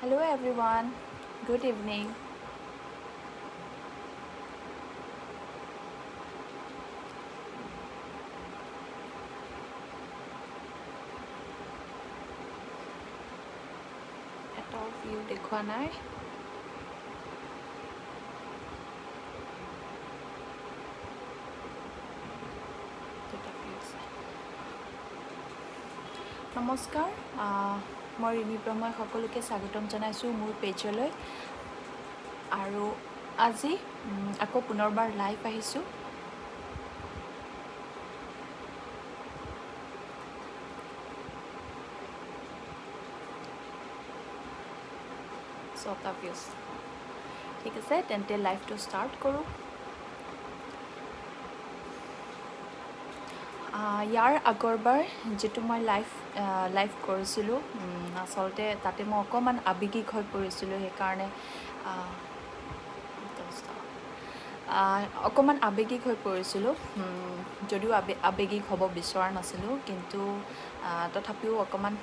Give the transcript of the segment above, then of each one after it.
Hello everyone, good evening. এটাও view দেখুৱা নাই। নমস্কাৰ, মই ৰিমি ব্ৰহ্মই সকলোকে স্বাগতম জনাইছোঁ মোৰ পেজলৈ। আৰু আজি আকৌ পুনৰবাৰ লাইভ আহিছোঁ। ছটা ভিউজ, ঠিক আছে, তেন্তে লাইভটো ষ্টাৰ্ট কৰোঁ। ইয়াৰ আগৰবাৰ যিটো মই লাইভ কৰিছিলোঁ, আচলতে তাতে মই অকণমান আৱেগিক হৈ পৰিছিলোঁ, সেইকাৰণে অকণমান আৱেগিক হৈ পৰিছিলোঁ। যদিও আৱেগিক হ'ব বিচৰা নাছিলোঁ, কিন্তু তথাপিও অকণমান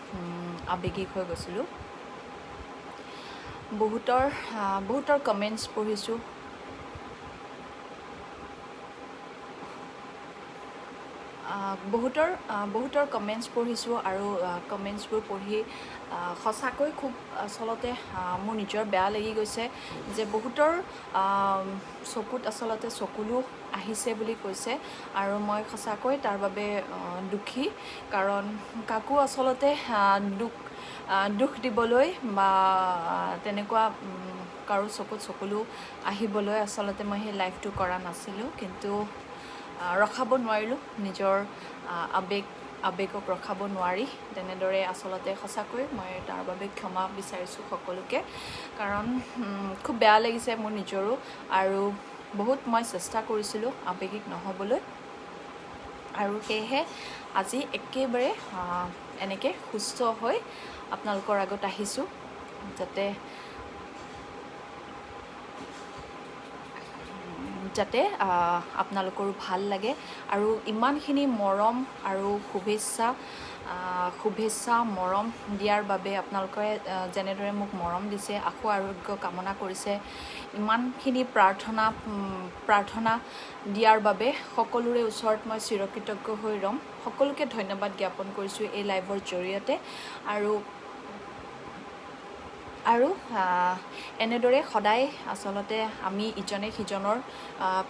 আৱেগিক হৈ গৈছিলোঁ। বহুতৰ কমেণ্টছ পঢ়িছোঁ। বহুতৰ কমেণ্টছ পঢ়িছোঁ আৰু কমেণ্টছবোৰ পঢ়ি সঁচাকৈ খুব আচলতে মোৰ নিজৰ বেয়া লাগি গৈছে যে বহুতৰ চকুত আচলতে চকুলো আহিছে বুলি কৈছে, আৰু মই সঁচাকৈ তাৰ বাবে দুখী। কাৰণ কাকো আচলতে দুখ দিবলৈ বা তেনেকুৱা কাৰো চকুত চকুলো আহিবলৈ আচলতে মই সেই লাইভটো কৰা নাছিলোঁ, কিন্তু ৰখাব নোৱাৰিলোঁ, নিজৰ আৱেগক ৰখাব নোৱাৰি। তেনেদৰে আচলতে সঁচাকৈ মই তাৰ বাবে ক্ষমা বিচাৰিছোঁ সকলোকে, কাৰণ খুব বেয়া লাগিছে মোৰ নিজৰো, আৰু বহুত মই চেষ্টা কৰিছিলোঁ আৱেগিক নহ'বলৈ, আৰু সেয়েহে আজি একেবাৰে এনেকৈ সুস্থ হৈ আপোনালোকৰ আগত আহিছোঁ, যাতে আপোনালোকৰো ভাল লাগে। আৰু ইমানখিনি মৰম আৰু শুভেচ্ছা মৰম দিয়াৰ বাবে, আপোনালোকে যেনেদৰে মোক মৰম দিছে, আশু আৰোগ্য কামনা কৰিছে, ইমানখিনি প্ৰাৰ্থনা দিয়াৰ বাবে সকলোৰে ওচৰত মই চিৰকৃতজ্ঞ হৈ ৰ'ম। সকলোকে ধন্যবাদ জ্ঞাপন কৰিছোঁ এই লাইভৰ জৰিয়তে। আৰু এনেদৰে সদায় আচলতে আমি ইজনে সিজনৰ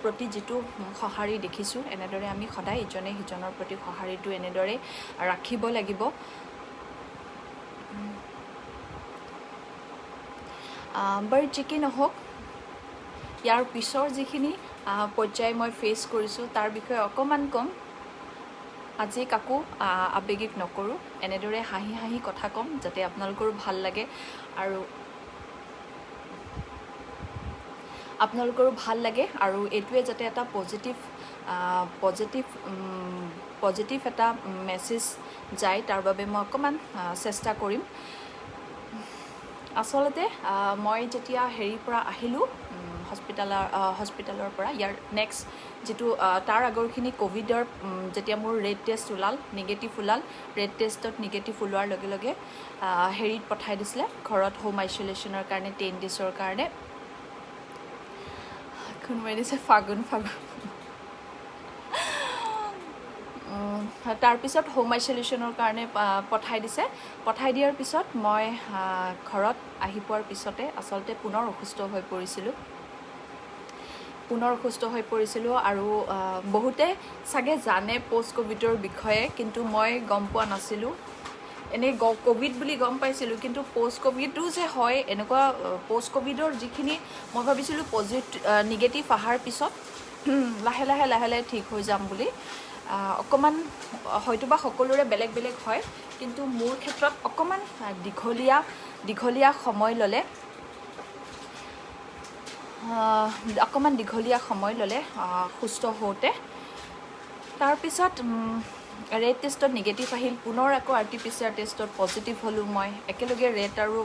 প্ৰতি যিটো সঁহাৰি দেখিছোঁ, এনেদৰে আমি সদায় ইজনে সিজনৰ প্ৰতি সঁহাৰিটো এনেদৰে ৰাখিব লাগিব। বাৰু যি কি নহওক, ইয়াৰ পিছৰ যিখিনি পৰ্যায় মই ফেচ কৰিছোঁ তাৰ বিষয়ে অকণমান ক'ম। আজি কাকো আৱেগিক নকৰোঁ, এনেদৰে হাঁহি হাঁহি কথা ক'ম যাতে আপোনালোকৰো ভাল লাগে, আৰু এইটোৱে যাতে এটা পজিটিভ এটা মেছেজ যায়, তাৰ বাবে মই অকণমান চেষ্টা কৰিম। আচলতে মই যেতিয়া হেৰিৰ পৰা আহিলোঁ, হস্পিটালৰ পৰা, ইয়াৰ নেক্সট যিটো তাৰ আগৰখিনি ক'ভিডৰ যেতিয়া মোৰ ৰেড টেষ্ট নিগেটিভ ওলাল, ৰেড টেষ্টত নিগেটিভ ওলোৱাৰ লগে লগে হেৰিত পঠাই দিছিলে ঘৰত, হোম আইচলেশ্যনৰ কাৰণে 10 days কাৰণে। কোনোবাই দিছে ফাগুন। তাৰপিছত হোম আইচলেশ্যনৰ কাৰণে পঠাই দিয়াৰ পিছত মই ঘৰত আহি পোৱাৰ পিছতে আচলতে পুনৰ অসুস্থ হৈ পৰিছিলোঁ। আৰু বহুতে চাগে জানে পষ্ট ক'ভিডৰ বিষয়ে, কিন্তু মই গম পোৱা নাছিলোঁ। এনেই ক'ভিড বুলি গম পাইছিলোঁ, কিন্তু পষ্ট ক'ভিডো যে হয় এনেকুৱা, পষ্ট ক'ভিডৰ যিখিনি মই ভাবিছিলোঁ নিগেটিভ অহাৰ পিছত লাহে লাহে ঠিক হৈ যাম বুলি। অকণমান হয়তোবা সকলোৰে বেলেগ বেলেগ হয়, কিন্তু মোৰ ক্ষেত্ৰত অকণমান দীঘলীয়া সময় ল'লে সুস্থ হওঁতে। তাৰপিছত ৰেড টেষ্টত নিগেটিভ আহিল, পুনৰ আকৌ RT-PCR টেষ্টত পজিটিভ হ'লোঁ মই। একেলগে ৰেড আৰু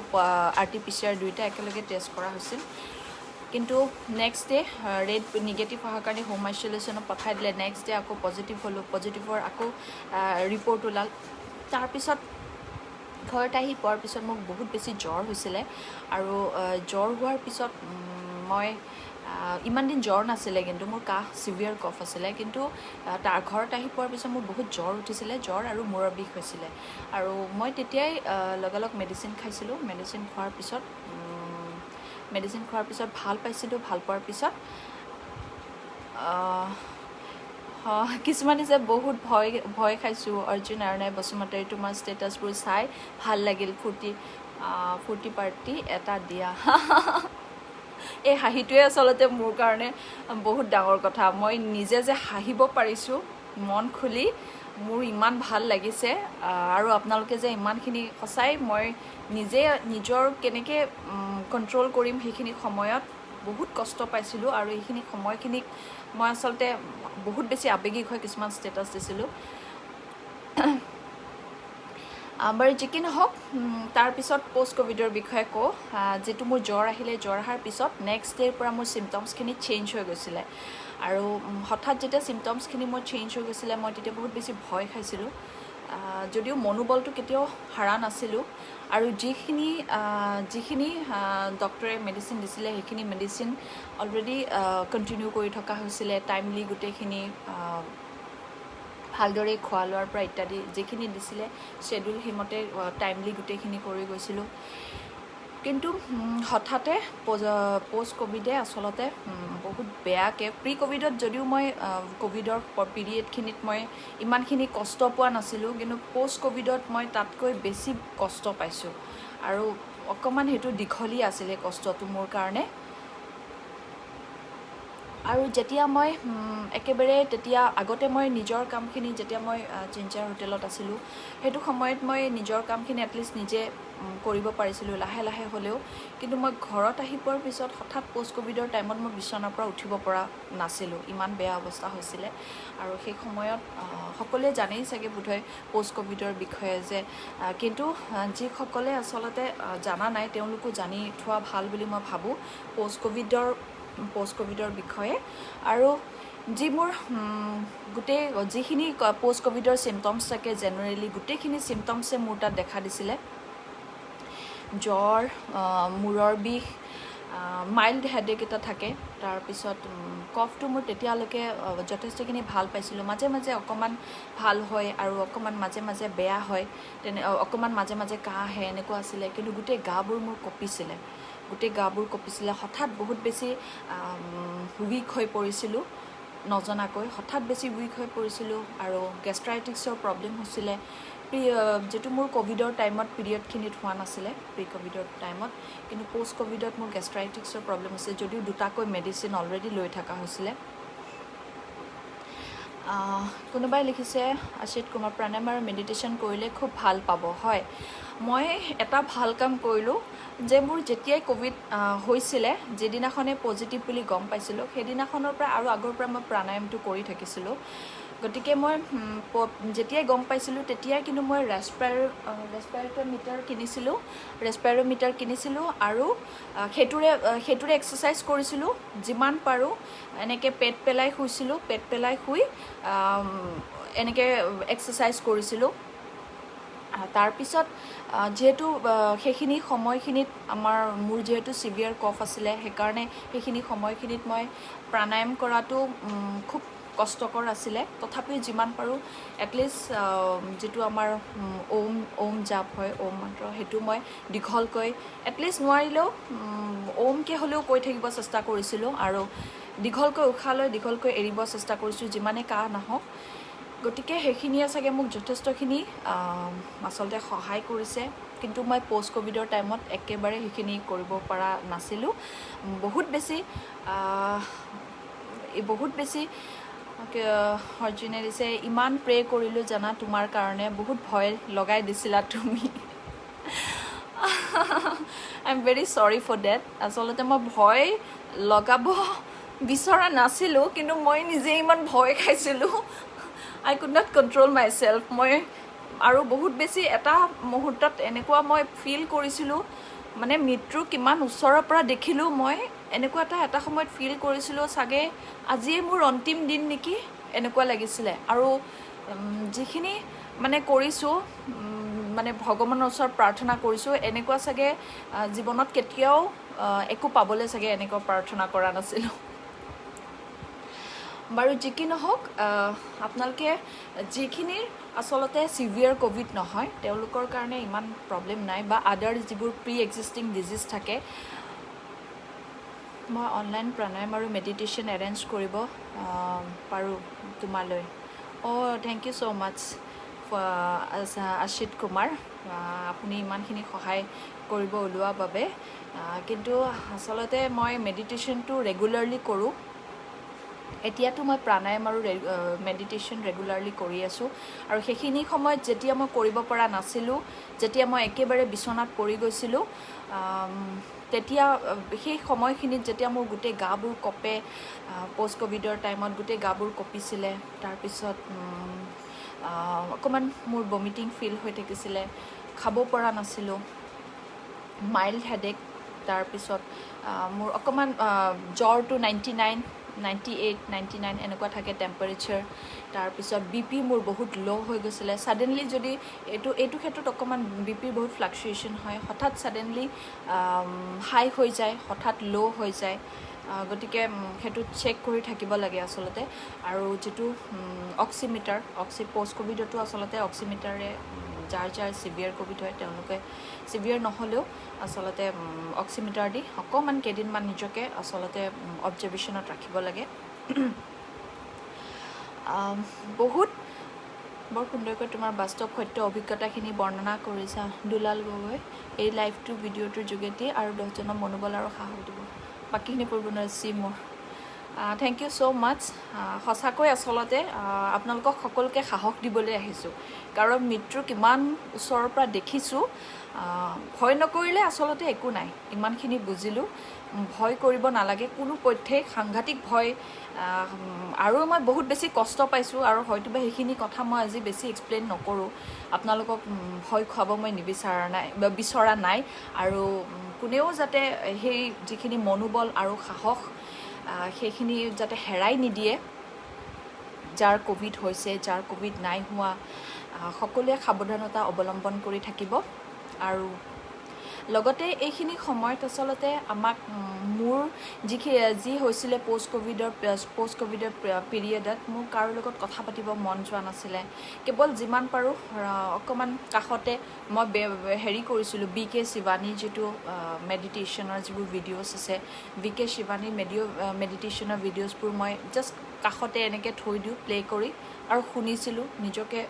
RT-PCR দুয়োটা একেলগে টেষ্ট কৰা হৈছিল, কিন্তু নেক্সট ডে ৰেড নিগেটিভ অহাৰ কাৰণে হোম আইচলেশ্যনত পঠাই দিলে। নেক্সট ডে আকৌ পজিটিভ হ'লোঁ, পজিটিভৰ আকৌ ৰিপৰ্ট ওলাল। তাৰপিছত ঘৰত আহি পোৱাৰ পিছত মোক বহুত বেছি জ্বৰ হৈছিলে আৰু জ্বৰ হোৱাৰ পিছত মই ইমান দিন জ্বৰ নাছিলে কিন্তু মোৰ কাহ চিভিয়াৰ কফ আছিলে কিন্তু তাৰ ঘৰত আহি পোৱাৰ পিছত মোৰ বহুত জ্বৰ উঠিছিলে জ্বৰ আৰু মূৰৰ বিষ হৈছিলে আৰু মই তেতিয়াই লগালগ মেডিচিন খাইছিলোঁ মেডিচিন খোৱাৰ পিছত ভাল পাইছিলোঁ ভাল পোৱাৰ পিছত কিছুমানে যে বহুত ভয় খাইছোঁ অৰ্জুন আৰণাই বসুমতাৰী তোমাৰ ষ্টেটাছবোৰ চাই ভাল লাগিল ফূৰ্তি পাৰ্টি এটা দিয়া এই হাঁহিটোৱে আচলতে মোৰ কাৰণে বহুত ডাঙৰ কথা মই নিজে যে হাঁহিব পাৰিছোঁ মন খুলি মোৰ ইমান ভাল লাগিছে আৰু আপোনালোকে যে ইমানখিনি সঁচাই মই নিজে নিজৰ কেনেকৈ কণ্ট্ৰল কৰিম সেইখিনি সময়ত বহুত কষ্ট পাইছিলোঁ আৰু এইখিনি সময়খিনিক মই আচলতে বহুত বেছি আৱেগিক হৈ কিছুমান ষ্টেটাছ দিছিলোঁ বাৰু যি কি নহওক তাৰপিছত পষ্ট ক'ভিডৰ বিষয়ে কওঁ যিটো মোৰ জ্বৰ আহিলে জ্বৰ অহাৰ পিছত নেক্সট ডে'ৰ পৰা মোৰ চিমটমছখিনি চেঞ্জ হৈ গৈছিলে আৰু হঠাৎ যেতিয়া চিমটমছখিনি মোৰ চেঞ্জ হৈ গৈছিলে মই তেতিয়া বহুত বেছি ভয় খাইছিলোঁ যদিও মনোবলটো কেতিয়াও হাৰা নাছিলোঁ আৰু যিখিনি ডক্টৰে মেডিচিন দিছিলে সেইখিনি মেডিচিন অলৰেডি কণ্টিনিউ কৰি থকা হৈছিলে টাইমলি গোটেইখিনি ভালদৰে খোৱা লোৱাৰ পৰা ইত্যাদি যিখিনি দিছিলে শ্বেডিউল সেইমতে টাইমলি গোটেইখিনি কৰি গৈছিলোঁ কিন্তু হঠাতে পষ্ট ক'ভিডে আচলতে বহুত বেয়াকৈ প্ৰি ক'ভিডত যদিও মই ক'ভিডৰ পিৰিয়ডখিনিত মই ইমানখিনি কষ্ট পোৱা নাছিলোঁ কিন্তু পষ্ট ক'ভিডত মই তাতকৈ বেছি কষ্ট পাইছোঁ আৰু অকণমান সেইটো দীঘলীয়া আছিলে কষ্টটো মোৰ কাৰণে আৰু যেতিয়া মই একেবাৰে তেতিয়া আগতে মই নিজৰ কামখিনি যেতিয়া মই জিঞ্জাৰ হোটেলত আছিলোঁ সেইটো সময়ত মই নিজৰ কামখিনি এটলিষ্ট নিজে কৰিব পাৰিছিলোঁ লাহে লাহে হ'লেও কিন্তু মই ঘৰত আহি পোৱাৰ পিছত হঠাৎ পষ্ট ক'ভিডৰ টাইমত মই বিচনাৰ পৰা উঠিব পৰা নাছিলোঁ ইমান বেয়া অৱস্থা হৈছিলে আৰু সেই সময়ত সকলোৱে জানেই চাগে বোধহয় পষ্ট ক'ভিডৰ বিষয়ে যে কিন্তু যিসকলে আচলতে জানা নাই তেওঁলোকো জানি থোৱা ভাল বুলি মই ভাবোঁ পষ্ট ক'ভিডৰ বিষয়ে আৰু যিবোৰ গোটেই যিখিনি পষ্ট ক'ভিডৰ চিমটমছ থাকে জেনেৰেলি গোটেইখিনি চিমটমছে মোৰ তাত দেখা দিছিলে জ্বৰ মূৰৰ বিষ মাইল্ড হেডেক এটা থাকে তাৰপিছত কফটো মোৰ তেতিয়ালৈকে যথেষ্টখিনি ভাল পাইছিলোঁ মাজে মাজে অকণমান ভাল হয় আৰু অকণমান মাজে মাজে বেয়া হয় অকণমান মাজে মাজে কাহ আহে এনেকুৱা আছিলে কিন্তু গোটেই গাবোৰ মোৰ কঁপিছিলে হঠাৎ বহুত বেছি উইক হৈ পৰিছিলোঁ নজনাকৈ হঠাৎ বেছি উইক হৈ পৰিছিলোঁ আৰু গেষ্ট্ৰাইটিছৰ প্ৰব্লেম হৈছিলে যিটো মোৰ ক'ভিডৰ টাইমত পিৰিয়ডখিনিত হোৱা নাছিলে প্ৰি ক'ভিডৰ টাইমত কিন্তু পষ্ট ক'ভিডত মোৰ গেষ্ট্ৰাইটিছৰ প্ৰব্লেম হৈছিলে যদিও দুটাকৈ মেডিচিন অলৰেডি লৈ থকা হৈছিলে কোনোবাই লিখিছে আশিত কুমাৰ প্ৰাণায়াম আৰু মেডিটেশ্যন কৰিলে খুব ভাল পাব হয় মই এটা ভাল কাম কৰিলোঁ যে মোৰ যেতিয়াই ক'ভিড হৈছিলে যিদিনাখনে পজিটিভ বুলি গম পাইছিলোঁ সেইদিনাখনৰ পৰা আৰু আগৰ পৰা মই প্ৰাণায়ামটো কৰি থাকিছিলোঁ গতিকে মই যেতিয়াই গম পাইছিলোঁ তেতিয়াই কিন্তু মই ৰেচপাইৰমিটাৰ কিনিছিলোঁ আৰু সেইটোৰে এক্সাৰচাইজ কৰিছিলোঁ যিমান পাৰোঁ এনেকৈ পেট পেলাই শুই এনেকৈ এক্সাৰচাইজ কৰিছিলোঁ তাৰপিছত যিহেতু সেইখিনি সময়খিনিত মোৰ যিহেতু চিভিয়াৰ কফ আছিলে সেইকাৰণে সেইখিনি সময়খিনিত মই প্ৰাণায়াম কৰাটো খুব কষ্টকৰ আছিলে তথাপিও যিমান পাৰোঁ এটলিষ্ট যিটো আমাৰ ওম জাপ হয় ওম মন্ত্ৰ সেইটো মই দীঘলকৈ এটলিষ্ট নোৱাৰিলেও ওমকৈ হ'লেও কৈ থাকিব চেষ্টা কৰিছিলোঁ আৰু দীঘলকৈ উশাহ লৈ দীঘলকৈ এৰিব চেষ্টা কৰিছোঁ যিমানে কাহ নাহক গতিকে সেইখিনিয়ে চাগে মোক যথেষ্টখিনি আচলতে সহায় কৰিছে কিন্তু মই পষ্ট ক'ভিডৰ টাইমত একেবাৰে সেইখিনি কৰিব পৰা নাছিলোঁ বহুত বেছি অৰ্জুনে দিছে ইমান প্ৰে কৰিলোঁ জানা তোমাৰ কাৰণে বহুত ভয় লগাই দিছিলা তুমি I am very sorry for that আচলতে মই ভয় লগাব বিচৰা নাছিলোঁ কিন্তু মই নিজে ইমান ভয় খাইছিলোঁ I could not control myself মই আৰু বহুত বেছি এটা মুহূৰ্তত এনেকুৱা মই ফিল কৰিছিলোঁ মানে মৃত্যু কিমান ওচৰৰ পৰা দেখিলোঁ মই এনেকুৱা এটা সময়ত ফিল কৰিছিলোঁ চাগে আজিয়ে মোৰ অন্তিম দিন নেকি এনেকুৱা লাগিছিলে আৰু যিখিনি মানে কৰিছোঁ মানে ভগৱানৰ ওচৰত প্ৰাৰ্থনা কৰিছোঁ এনেকুৱা চাগে জীৱনত কেতিয়াও একো পাবলৈ চাগে এনেকুৱা প্ৰাৰ্থনা কৰা নাছিলোঁ বাৰু যি কি নহওক আপোনালোকে যিখিনিৰ আচলতে চিভিয়াৰ কোভিড নহয় তেওঁলোকৰ কাৰণে ইমান প্ৰব্লেম নাই বা আদাৰ যিবোৰ প্ৰি এক্সিষ্টিং ডিজিজ থাকে মই অনলাইন প্ৰাণায়াম আৰু মেডিটেশ্যন এৰেঞ্জ কৰিব পাৰোঁ তোমালৈ থেংক ইউ ছ' মাছ আশিত কুমাৰ আপুনি ইমানখিনি সহায় কৰিব ওলোৱাৰ বাবে কিন্তু আচলতে মই মেডিটেশ্যনটো ৰেগুলাৰলি কৰোঁ এতিয়াতো মই প্ৰাণায়াম আৰু মেডিটেশ্যন ৰেগুলাৰলি কৰি আছোঁ আৰু সেইখিনি সময়ত যেতিয়া মই কৰিব পৰা নাছিলোঁ যেতিয়া মই একেবাৰে বিচনাত পৰি গৈছিলোঁ তেতিয়া সেই সময়খিনিত যেতিয়া মোৰ গোটেই গাবোৰ কঁপে পষ্ট ক'ভিডৰ টাইমত গোটেই গাবোৰ কঁপিছিলে তাৰপিছত অকণমান মোৰ বমিটিং ফিল হৈ থাকিছিলে খাব পৰা নাছিলোঁ মাইল্ড হেডেক তাৰপিছত মোৰ অকণমান জ্বৰটো 98, 99 এনেকুৱা থাকে টেম্পাৰেচাৰ তাৰপিছত বিপি মোৰ বহুত ল' হৈ গৈছিলে ছাডেনলি যদি এইটো ক্ষেত্ৰত অকণমান বিপিৰ বহুত ফ্লাকচুৱেশ্যন হয় হঠাৎ ছাডেনলি হাই হৈ যায় হঠাৎ ল' হৈ যায় গতিকে সেইটো চেক কৰি থাকিব লাগে আচলতে আৰু যিটো অক্সিমিটাৰ পষ্ট ক'ভিডতো আচলতে অক্সিমিটাৰে যাৰ চিভিয়াৰ ক'ভিড হয় তেওঁলোকে চিভিয়াৰ নহ'লেও আচলতে অক্সিমিটাৰ দি অকণমান কেইদিনমান নিজকে আচলতে অবজাৰ্ভেশ্যনত ৰাখিব লাগে বহুত বৰ সুন্দৰকৈ তোমাৰ বাস্তৱ সত্য অভিজ্ঞতাখিনি বৰ্ণনা কৰিছা দুলাল গগৈ এই লাইভটো ভিডিঅ'টোৰ যোগেদি আৰু 10জনক মনোবল আৰু সাহস দিব বাকীখিনি পঢ়িব নোৱাৰিছি মোৰ থেংক ইউ ছ' মাছ সঁচাকৈ আচলতে আপোনালোকক সকলোকে সাহস দিবলৈ আহিছোঁ কাৰণ মৃত্যু কিমান ওচৰৰ পৰা দেখিছোঁ ভয় নকৰিলে আচলতে একো নাই ইমানখিনি বুজিলোঁ ভয় কৰিব নালাগে কোনো পধ্যেই সাংঘাতিক ভয় আৰু মই বহুত বেছি কষ্ট পাইছোঁ আৰু হয়তোবা সেইখিনি কথা মই আজি বেছি এক্সপ্লেইন নকৰোঁ আপোনালোকক ভয় খুৱাব মই বিচৰা নাই আৰু কোনেও যাতে সেই যিখিনি মনোবল আৰু সাহস সেইখিনি যাতে হেৰাই নিদিয়ে যাৰ ক'ভিড হৈছে যাৰ ক'ভিড নাই হোৱা সকলোৱে সাৱধানতা অৱলম্বন কৰি থাকিব আৰু লগতে এইখিনি সময়ত আচলতে আমাক মোৰ যি হৈছিলে পষ্ট ক'ভিডৰ পিৰিয়ডত মোৰ কাৰো লগত কথা পাতিব মন যোৱা নাছিলে কেৱল যিমান পাৰোঁ অকণমান কাষতে মই হেৰি কৰিছিলোঁ BK শিৱানীৰ যিটো মেডিটেশ্যনৰ যিবোৰ ভিডিঅ'ছ আছে BK শিৱানীৰ মেডিটেশ্যনৰ ভিডিঅ'ছবোৰ মই জাষ্ট কাষতে এনেকৈ থৈ দিওঁ প্লে কৰি আৰু শুনিছিলোঁ নিজকে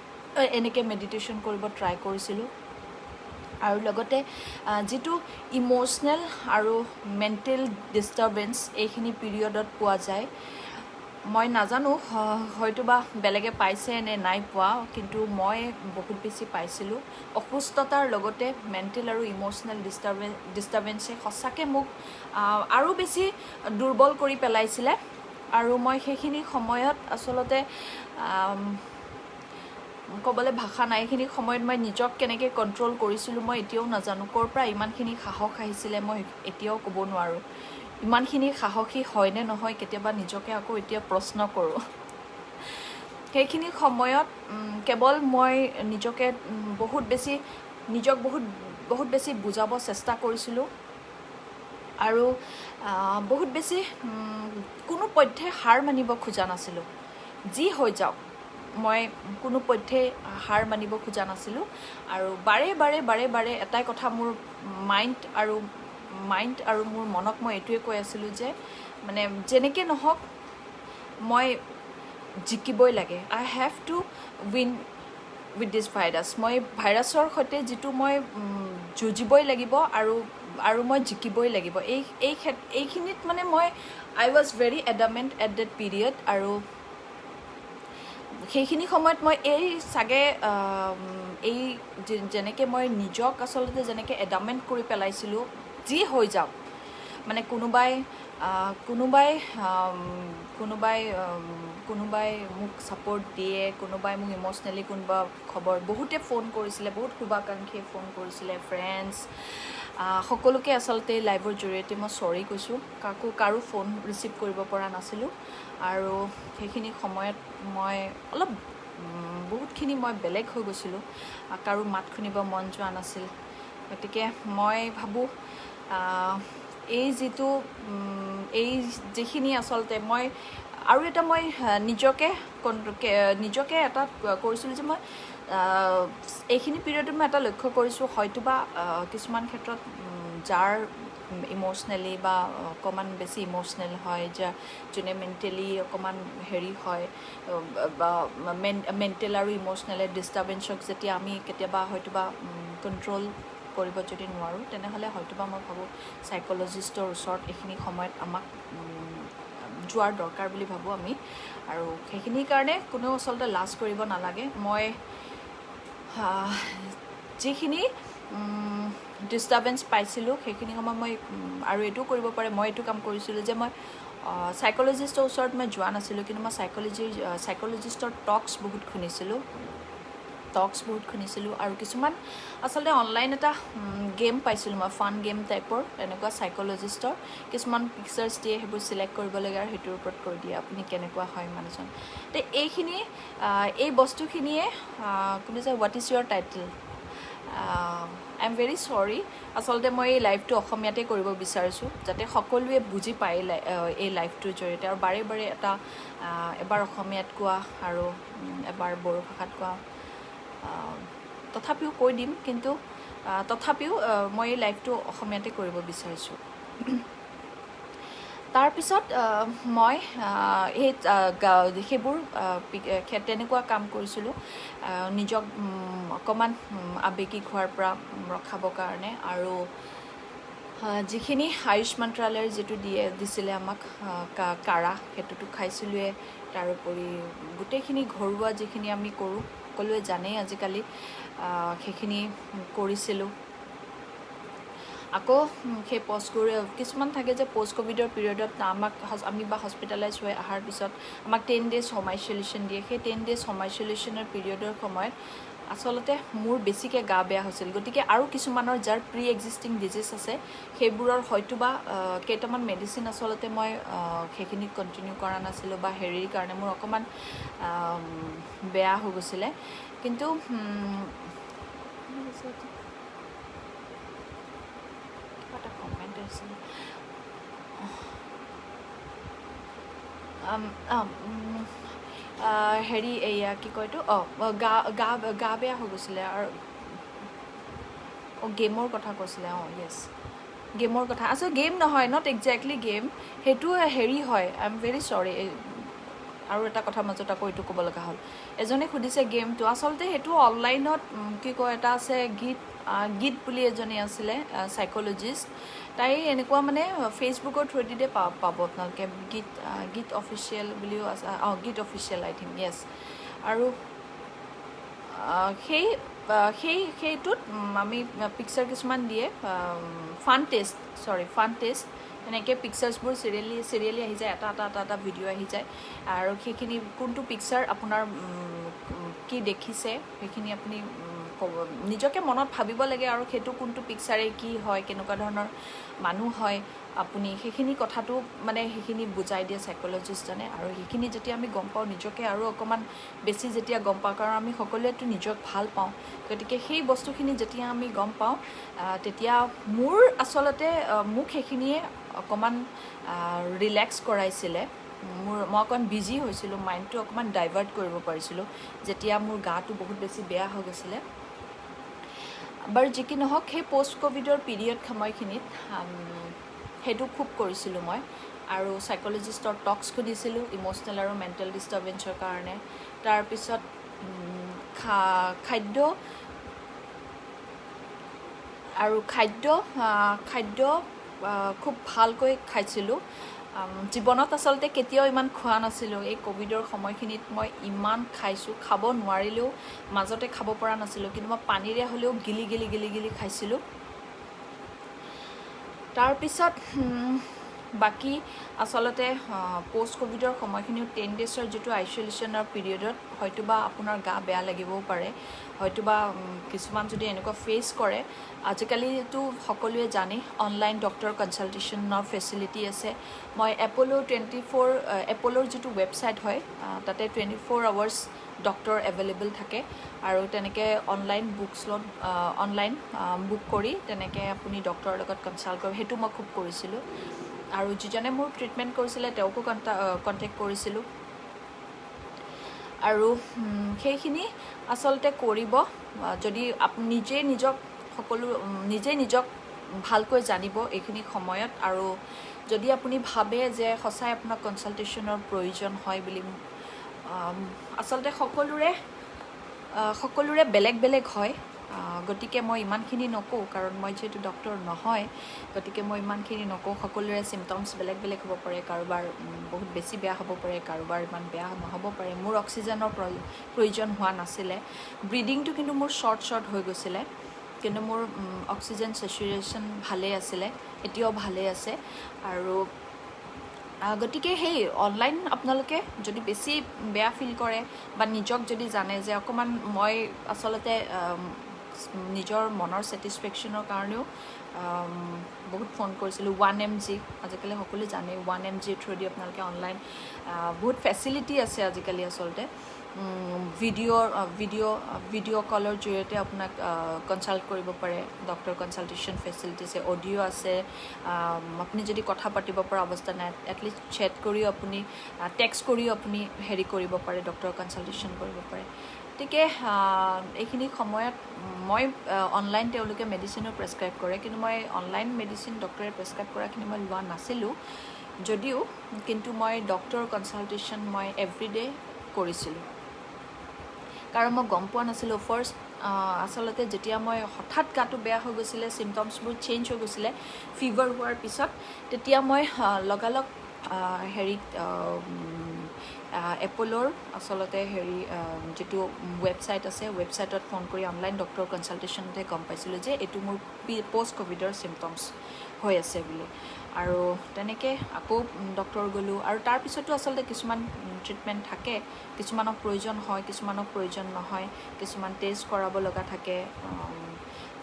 এনেকৈ মেডিটেশ্যন কৰিব ট্ৰাই কৰিছিলোঁ আৰু লগতে যিটো ইম'চনেল আৰু মেণ্টেল ডিষ্টাৰ্বেঞ্চ এইখিনি পিৰিয়ডত পোৱা যায় মই নাজানো হয়তোবা বেলেগে পাইছে নে নাই পোৱা কিন্তু মই বহুত বেছি পাইছিলোঁ অসুস্থতাৰ লগতে মেণ্টেল আৰু ইম'চনেল ডিষ্টাৰ্বেঞ্চে সঁচাকৈ মোক আৰু বেছি দুৰ্বল কৰি পেলাইছিলে আৰু মই সেইখিনি সময়ত আচলতে ক'বলৈ ভাষা নাই এইখিনি সময়ত মই নিজক কেনেকৈ কণ্ট্ৰল কৰিছিলোঁ মই এতিয়াও নাজানো ক'ৰ পৰা ইমানখিনি সাহস আহিছিলে মই এতিয়াও ক'ব নোৱাৰোঁ ইমানখিনি সাহসী হয়নে নহয় কেতিয়াবা নিজকে আকৌ এতিয়া প্ৰশ্ন কৰোঁ সেইখিনি সময়ত কেৱল মই নিজকে নিজক বহুত বেছি বুজাব চেষ্টা কৰিছিলোঁ আৰু বহুত বেছি কোনো পধ্যে হাৰ মানিব খোজা নাছিলোঁ যি হৈ যাওক মই কোনো পধ্যে হাৰ মানিব খোজা নাছিলোঁ আৰু বাৰে এটাই কথা মোৰ মাইণ্ড আৰু মোৰ মনক মই এইটোৱে কৈ আছিলোঁ যে মানে যেনেকৈ নহওক মই জিকিবই লাগে I have to win with this virus মই ভাইৰাছৰ সৈতে যিটো মই যুঁজিবই লাগিব আৰু মই জিকিবই লাগিব এইখিনিত মানে মই I was very adamant at that period আৰু সেইখিনি সময়ত মই যেনেকৈ মই নিজক আচলতে যেনেকৈ এডামেণ্ট কৰি পেলাইছিলোঁ যি হৈ যাওক মানে কোনোবাই মোক ছাপৰ্ট দিয়ে কোনোবাই মোক ইম'চনেলি কোনোবা খবৰ বহুতে ফোন কৰিছিলে বহুত শুভাকাংক্ষীয়ে ফোন কৰিছিলে ফ্ৰেণ্ডছ সকলোকে আচলতে লাইভৰ জৰিয়তে মই চৰি কৈছোঁ কাৰো ফোন ৰিচিভ কৰিব পৰা নাছিলোঁ আৰু সেইখিনি সময়ত মই অলপ বহুতখিনি মই বেলেগ হৈ গৈছিলোঁ কাৰো মাত শুনিব মন যোৱা নাছিল গতিকে মই ভাবোঁ এই যিটো এই যিখিনি আচলতে মই আৰু এটা মই নিজকে এটা কৰিছিলোঁ যে মই এইখিনি পিৰিয়ডত মই এটা লক্ষ্য কৰিছোঁ হয়তোবা কিছুমান ক্ষেত্ৰত যাৰ ইম'চনেলি বা অকণমান বেছি ইম'চনেল হয় যোনে মেণ্টেলি অকণমান হেৰি হয় বা মেণ্টেল আৰু ইম'চনেলি ডিষ্টাৰ্বেঞ্চক যেতিয়া আমি কেতিয়াবা হয়তোবা কণ্ট্ৰল কৰিব যদি নোৱাৰোঁ তেনেহ'লে হয়তোবা মই ভাবোঁ চাইক'লজিষ্টৰ ওচৰত এইখিনি সময়ত আমাক যোৱাৰ দৰকাৰ বুলি ভাবোঁ আমি আৰু সেইখিনিৰ কাৰণে কোনেও আচলতে লাজ কৰিব নালাগে মই যিখিনি ডিষ্টাৰ্বেঞ্চ পাইছিলোঁ সেইখিনি সময় মই আৰু এইটোও কৰিব পাৰে মই এইটো কাম কৰিছিলোঁ যে মই চাইক'লজিষ্টৰ ওচৰত মই যোৱা নাছিলোঁ কিন্তু মই চাইক'লজিষ্টৰ টক্স বহুত শুনিছিলোঁ আৰু কিছুমান আচলতে অনলাইন এটা গেম পাইছিলোঁ মই ফান গেম টাইপৰ এনেকুৱা চাইক'লজিষ্টৰ কিছুমান পিকচাৰ্ছ দিয়ে সেইবোৰ চিলেক্ট কৰিব লাগে আৰু সেইটোৰ ওপৰত কৈ দিয়ে আপুনি কেনেকুৱা হয় মানুহজন তো এইখিনি এই বস্তুখিনিয়ে কোনো যে what is your title I am very sorry আচলতে মই এই লাইভটো অসমীয়াতে কৰিব বিচাৰিছোঁ যাতে সকলোৱে বুজি পায় এই লাইভটোৰ জৰিয়তে আৰু বাৰে বাৰে এবাৰ অসমীয়াত কোৱা আৰু এবাৰ বড়ো ভাষাত কোৱা তথাপিও কৈ দিম কিন্তু তথাপিও মই এই লাইভটো অসমীয়াতে কৰিব বিচাৰিছোঁ তাৰপিছত মই সেইবোৰ তেনেকুৱা কাম কৰিছিলোঁ নিজক অকণমান আৱেগিক হোৱাৰ পৰা ৰখাবৰ কাৰণে আৰু যিখিনি আয়ুষ মন্ত্ৰালয়ৰ যিটো দিছিলে আমাক কাঢ়া সেইটোতো খাইছিলোঁৱে তাৰোপৰি গোটেইখিনি ঘৰুৱা যিখিনি আমি কৰোঁ সকলোৱে জানেই আজিকালি সেইখিনি কৰিছিলোঁ আকৌ সেই কিছুমান থাকে যে পষ্ট ক'ভিডৰ পিৰিয়ডত আমি বা হস্পিটেলাইজ হৈ অহাৰ পিছত আমাক 10 days হোম আইচলেশ্যন দিয়ে সেই 10 days হোম আইচলেশ্যনৰ পিৰিয়ডৰ সময়ত আচলতে মোৰ বেছিকৈ গা বেয়া হৈছিল গতিকে আৰু কিছুমানৰ যাৰ প্ৰি এক্সিষ্টিং ডিজিজ আছে সেইবোৰৰ হয়তোবা কেইটামান মেডিচিন আচলতে মই সেইখিনি কণ্টিনিউ কৰা নাছিলোঁ বা হেৰিৰ কাৰণে মোৰ অকণমান বেয়া হৈ গৈছিলে কিন্তু এটা কমেণ্ট আহিছিলে হেৰি এয়া কি কয় এইটো গা বেয়া হৈ গৈছিলে আৰু গেমৰ কথা কৈছিলে য়েছ গেমৰ কথা আচলতে গেম নহয় নট একজেক্টলি গেম সেইটো হেৰি হয় আই এম ভেৰি চৰি আৰু এটা কথা মাজত আকৌ এইটো ক'ব লগা হ'ল এজনে সুধিছে গেমটো আচলতে সেইটো অনলাইনত কি কয় এটা আছে গীত বুলি এজনী আছিলে চাইক'লজিষ্ট তাই এনেকুৱা মানে ফেচবুকৰ থ্ৰুদিতে পাব আপোনালোকে গীত অফিচিয়েল বুলিও আছে গীত অফিচিয়েল আই থিংক য়েছ আৰু সেইটোত আমি পিকচাৰ কিছুমান দিয়ে ফান টেষ্ট এনেকৈ পিকচাৰ্ছবোৰ চিৰিয়েলি আহি যায় এটা ভিডিঅ' আহি যায় আৰু সেইখিনি কোনটো পিকচাৰ আপোনাৰ কি দেখিছে সেইখিনি আপুনি নিজকে মনত ভাবিব লাগে আৰু সেইটো কোনটো পিকচাৰে কি হয় কেনেকুৱা ধৰণৰ মানুহ হয় আপুনি সেইখিনি কথাটো মানে সেইখিনি বুজাই দিয়ে চাইক'লজিষ্টজনে আৰু সেইখিনি যেতিয়া আমি গম পাওঁ নিজকে আৰু অকণমান বেছি যেতিয়া গম পাওঁ কাৰণ আমি সকলোৱেতো নিজক ভাল পাওঁ গতিকে সেই বস্তুখিনি যেতিয়া আমি গম পাওঁ তেতিয়া মোৰ আচলতে মোক সেইখিনিয়ে অকণমান ৰিলেক্স কৰাইছিলে মই অকণমান বিজি হৈছিলোঁ মাইণ্ডটো অকণমান ডাইভাৰ্ট কৰিব পাৰিছিলোঁ যেতিয়া মোৰ গাটো বহুত বেছি বেয়া হৈ গৈছিলে বাৰু যি কি নহওক সেই পষ্ট ক'ভিডৰ পিৰিয়ড সময়খিনিত সেইটো খুব কৰিছিলোঁ মই আৰু চাইক'লজিষ্টৰ টক্স সুধিছিলোঁ ইম'চনেল আৰু মেণ্টেল ডিষ্টাৰ্বেঞ্চৰ কাৰণে তাৰপিছত খাদ্য খুব ভালকৈ খাইছিলোঁ জীৱনত আচলতে কেতিয়াও ইমান খোৱা নাছিলোঁ এই ক'ভিডৰ সময়খিনিত মই ইমান খাইছোঁ খাব নোৱাৰিলেও মাজতে খাব পৰা নাছিলোঁ কিন্তু মই পানীৰে হ'লেও গিলি খাইছিলোঁ তাৰপিছত বাকী আচলতে পষ্ট ক'ভিডৰ সময়খিনিও 10 daysৰ যিটো আইচলেশ্যনৰ পিৰিয়ডত হয়তোবা আপোনাৰ গা বেয়া লাগিবও পাৰে হয়তোবা কিছুমান যদি এনেকুৱা ফেচ কৰে আজিকালিতো সকলোৱে জানে অনলাইন ডক্টৰ কনচাল্টেশ্যনৰ ফেচিলিটি আছে মই এপ'ল'ৰ যিটো ৱেবছাইট হয় তাতে 24 hours ডক্টৰ এভেইলেবল থাকে আৰু তেনেকৈ অনলাইন অনলাইন বুক কৰি তেনেকৈ আপুনি ডক্টৰৰ লগত কনচাল্ট কৰিব সেইটো মই খুব কৰিছিলোঁ আৰু যিজনে মোৰ ট্ৰিটমেণ্ট কৰিছিলে তেওঁকো কণ্টেক্ট কৰিছিলোঁ আৰু সেইখিনি আচলতে কৰিব যদি আপুনি নিজেই নিজক ভালকৈ জানিব এইখিনি সময়ত আৰু যদি আপুনি ভাবে যে সঁচাই আপোনাক কনচাল্টেশ্যনৰ প্ৰয়োজন হয় বুলি আচলতে সকলোৰে বেলেগ বেলেগ হয় গতিকে মই ইমানখিনি নকওঁ কাৰণ মই যিহেতু ডক্টৰ নহয় গতিকে মই ইমানখিনি নকওঁ সকলোৰে চিমটমছ বেলেগ বেলেগ হ'ব পাৰে কাৰোবাৰ বহুত বেছি বেয়া হ'ব পাৰে কাৰোবাৰ ইমান বেয়া নহ'ব পাৰে মোৰ অক্সিজেনৰ প্ৰয়োজন হোৱা নাছিলে ব্ৰিডিংটো কিন্তু মোৰ শ্বৰ্ট হৈ গৈছিলে কিন্তু মোৰ অক্সিজেন চেচুৰেশ্যন ভালেই আছিলে এতিয়াও ভালেই আছে আৰু গতিকে সেই অনলাইন আপোনালোকে যদি বেছি বেয়া ফিল কৰে বা নিজক যদি জানে যে অকণমান মই আচলতে নিজৰ মনৰ ছেটিছফেকশ্যনৰ কাৰণেও বহুত ফোন কৰিছিলোঁ 1mg আজিকালি সকলোৱে জানে 1mg থ্ৰুদি আপোনালোকে অনলাইন বহুত ফেচিলিটি আছে আজিকালি আচলতে ভিডিঅ' কলৰ জৰিয়তে আপোনাক কনচাল্ট কৰিব পাৰে ডক্টৰ কনচাল্টেশ্যন ফেচিলিটি আছে অডিঅ' আছে আপুনি যদি কথা পাতিব পৰা অৱস্থা নাই এটলিষ্ট চেট কৰিও আপুনি টেক্সট কৰিও আপুনি হেৰি কৰিব পাৰে ডক্টৰ কনচাল্টেশ্যন কৰিব পাৰে গতিকে এইখিনি সময়ত মই অনলাইন তেওঁলোকে মেডিচিনো প্ৰেছক্ৰাইব কৰে কিন্তু মই অনলাইন মেডিচিন ডক্টৰে প্ৰেছক্ৰাইব কৰাখিনি মই লোৱা নাছিলোঁ যদিও কিন্তু মই ডক্টৰ কনচাল্টেশ্যন মই এভৰিডে কৰিছিলোঁ কাৰণ মই গম পোৱা নাছিলোঁ ফাৰ্ষ্ট আচলতে যেতিয়া মই হঠাৎ গাটো বেয়া হৈ গৈছিলে চিমটমছবোৰ চেঞ্জ হৈ গৈছিলে ফিভাৰ হোৱাৰ পিছত তেতিয়া মই লগালগ হেৰিত এপ'লৰ আচলতে যিটো ৱেবছাইট আছে ৱেবছাইটত ফোন কৰি অনলাইন ডক্টৰ কনচাল্টেশ্যনতে গম পাইছিলোঁ যে এইটো মোৰ পষ্ট ক'ভিডৰ চিমটমছ হৈ আছে বুলি আৰু তেনেকৈ আকৌ ডক্টৰ গ'লোঁ আৰু তাৰপিছতো আচলতে কিছুমান ট্ৰিটমেণ্ট থাকে কিছুমানক প্ৰয়োজন হয় কিছুমানক প্ৰয়োজন নহয় কিছুমান টেষ্ট কৰাব লগা থাকে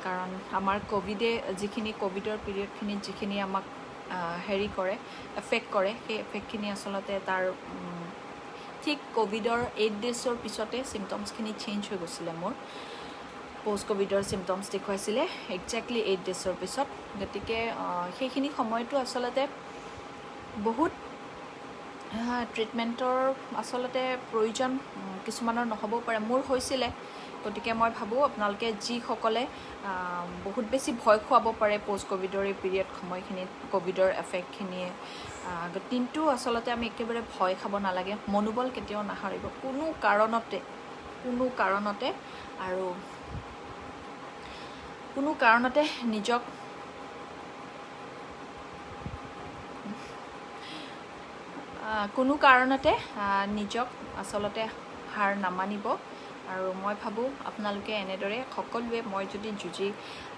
কাৰণ আমাৰ ক'ভিডে যিখিনি ক'ভিডৰ পিৰিয়ডখিনিত যিখিনি আমাক হেৰি কৰে এফেক্ট কৰে সেই এফেক্টখিনি আচলতে তাৰ ঠিক ক'ভিডৰ 8 ডেজৰ পিছতে চিমটমছখিনি চেঞ্জ হৈ গৈছিলে মোৰ পষ্ট ক'ভিডৰ চিমটমছ দেখুৱাইছিলে একজেক্টলি 8 ডেজৰ পিছত গতিকে সেইখিনি সময়তো আচলতে বহুত ট্ৰিটমেণ্টৰ আচলতে প্ৰয়োজন কিছুমানৰ নহ'বও পাৰে মোৰ হৈছিলে গতিকে মই ভাবোঁ আপোনালোকে যিসকলে বহুত বেছি ভয় খুৱাব পাৰে পষ্ট ক'ভিডৰ এই পিৰিয়ড সময়খিনিত ক'ভিডৰ এফেক্টখিনিয়ে কিন্তু আচলতে আমি একেবাৰে ভয় খাব নালাগে মনোবল কেতিয়াও নাহাৰিব কোনো কাৰণতে নিজক আচলতে হাৰ নামানিব আৰু মই ভাবোঁ আপোনালোকে এনেদৰে সকলোৱে মই যদি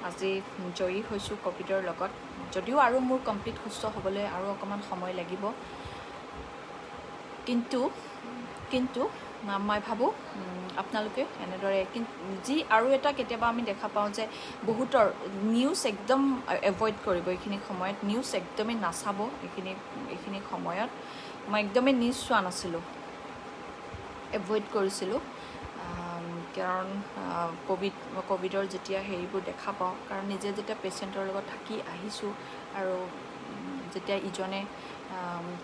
আজি জয়ী হৈছোঁ ক'ভিডৰ লগত যদিও আৰু মোৰ কমপ্লিট সুস্থ হ'বলৈ আৰু অকণমান সময় লাগিব কিন্তু মই ভাবোঁ আপোনালোকে এনেদৰে যি আৰু এটা কেতিয়াবা আমি দেখা পাওঁ যে বহুতৰ নিউজ একদম এভইড কৰিব এইখিনি সময়ত নিউজ একদমেই নাচাব এইখিনি সময়ত মই একদমেই নিউজ চোৱা নাছিলোঁ এভইড কৰিছিলোঁ কাৰণ ক'ভিডৰ যেতিয়া হেৰিবোৰ দেখা পাওঁ কাৰণ নিজে যেতিয়া পেচেণ্টৰ লগত থাকি আহিছোঁ আৰু যেতিয়া ইজনে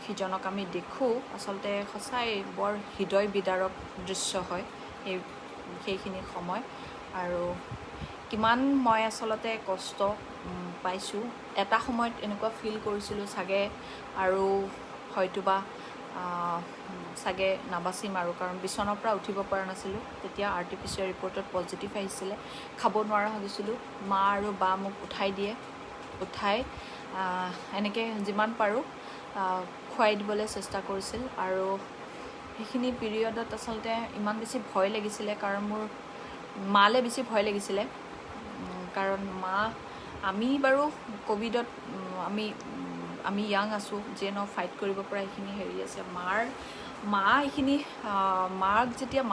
সিজনক আমি দেখোঁ আচলতে সঁচাই বৰ হৃদয় বিদাৰক দৃশ্য হয় সেইখিনি সময় আৰু কিমান মই আচলতে কষ্ট পাইছোঁ এটা সময়ত এনেকুৱা ফিল কৰিছিলোঁ চাগে আৰু হয়তোবা চাগে নাবাচিম আৰু কাৰণ বিচনাৰ পৰা উঠিব পৰা নাছিলোঁ তেতিয়া RT-PCR ৰিপৰ্টত পজিটিভ আহিছিলে খাব নোৱাৰা হৈ গৈছিলোঁ মা আৰু বা মোক উঠাই এনেকৈ যিমান পাৰোঁ খুৱাই দিবলৈ চেষ্টা কৰিছিল আৰু সেইখিনি পিৰিয়ডত আচলতে ইমান বেছি ভয় লাগিছিলে কাৰণ মোৰ মালে বেছি ভয় লাগিছিলে কাৰণ আমি বাৰু ক'ভিডত আমি য়াং আছোঁ যিয়ে ন ফাইট কৰিব পৰা এইখিনি হেৰি আছে মাক যেতিয়া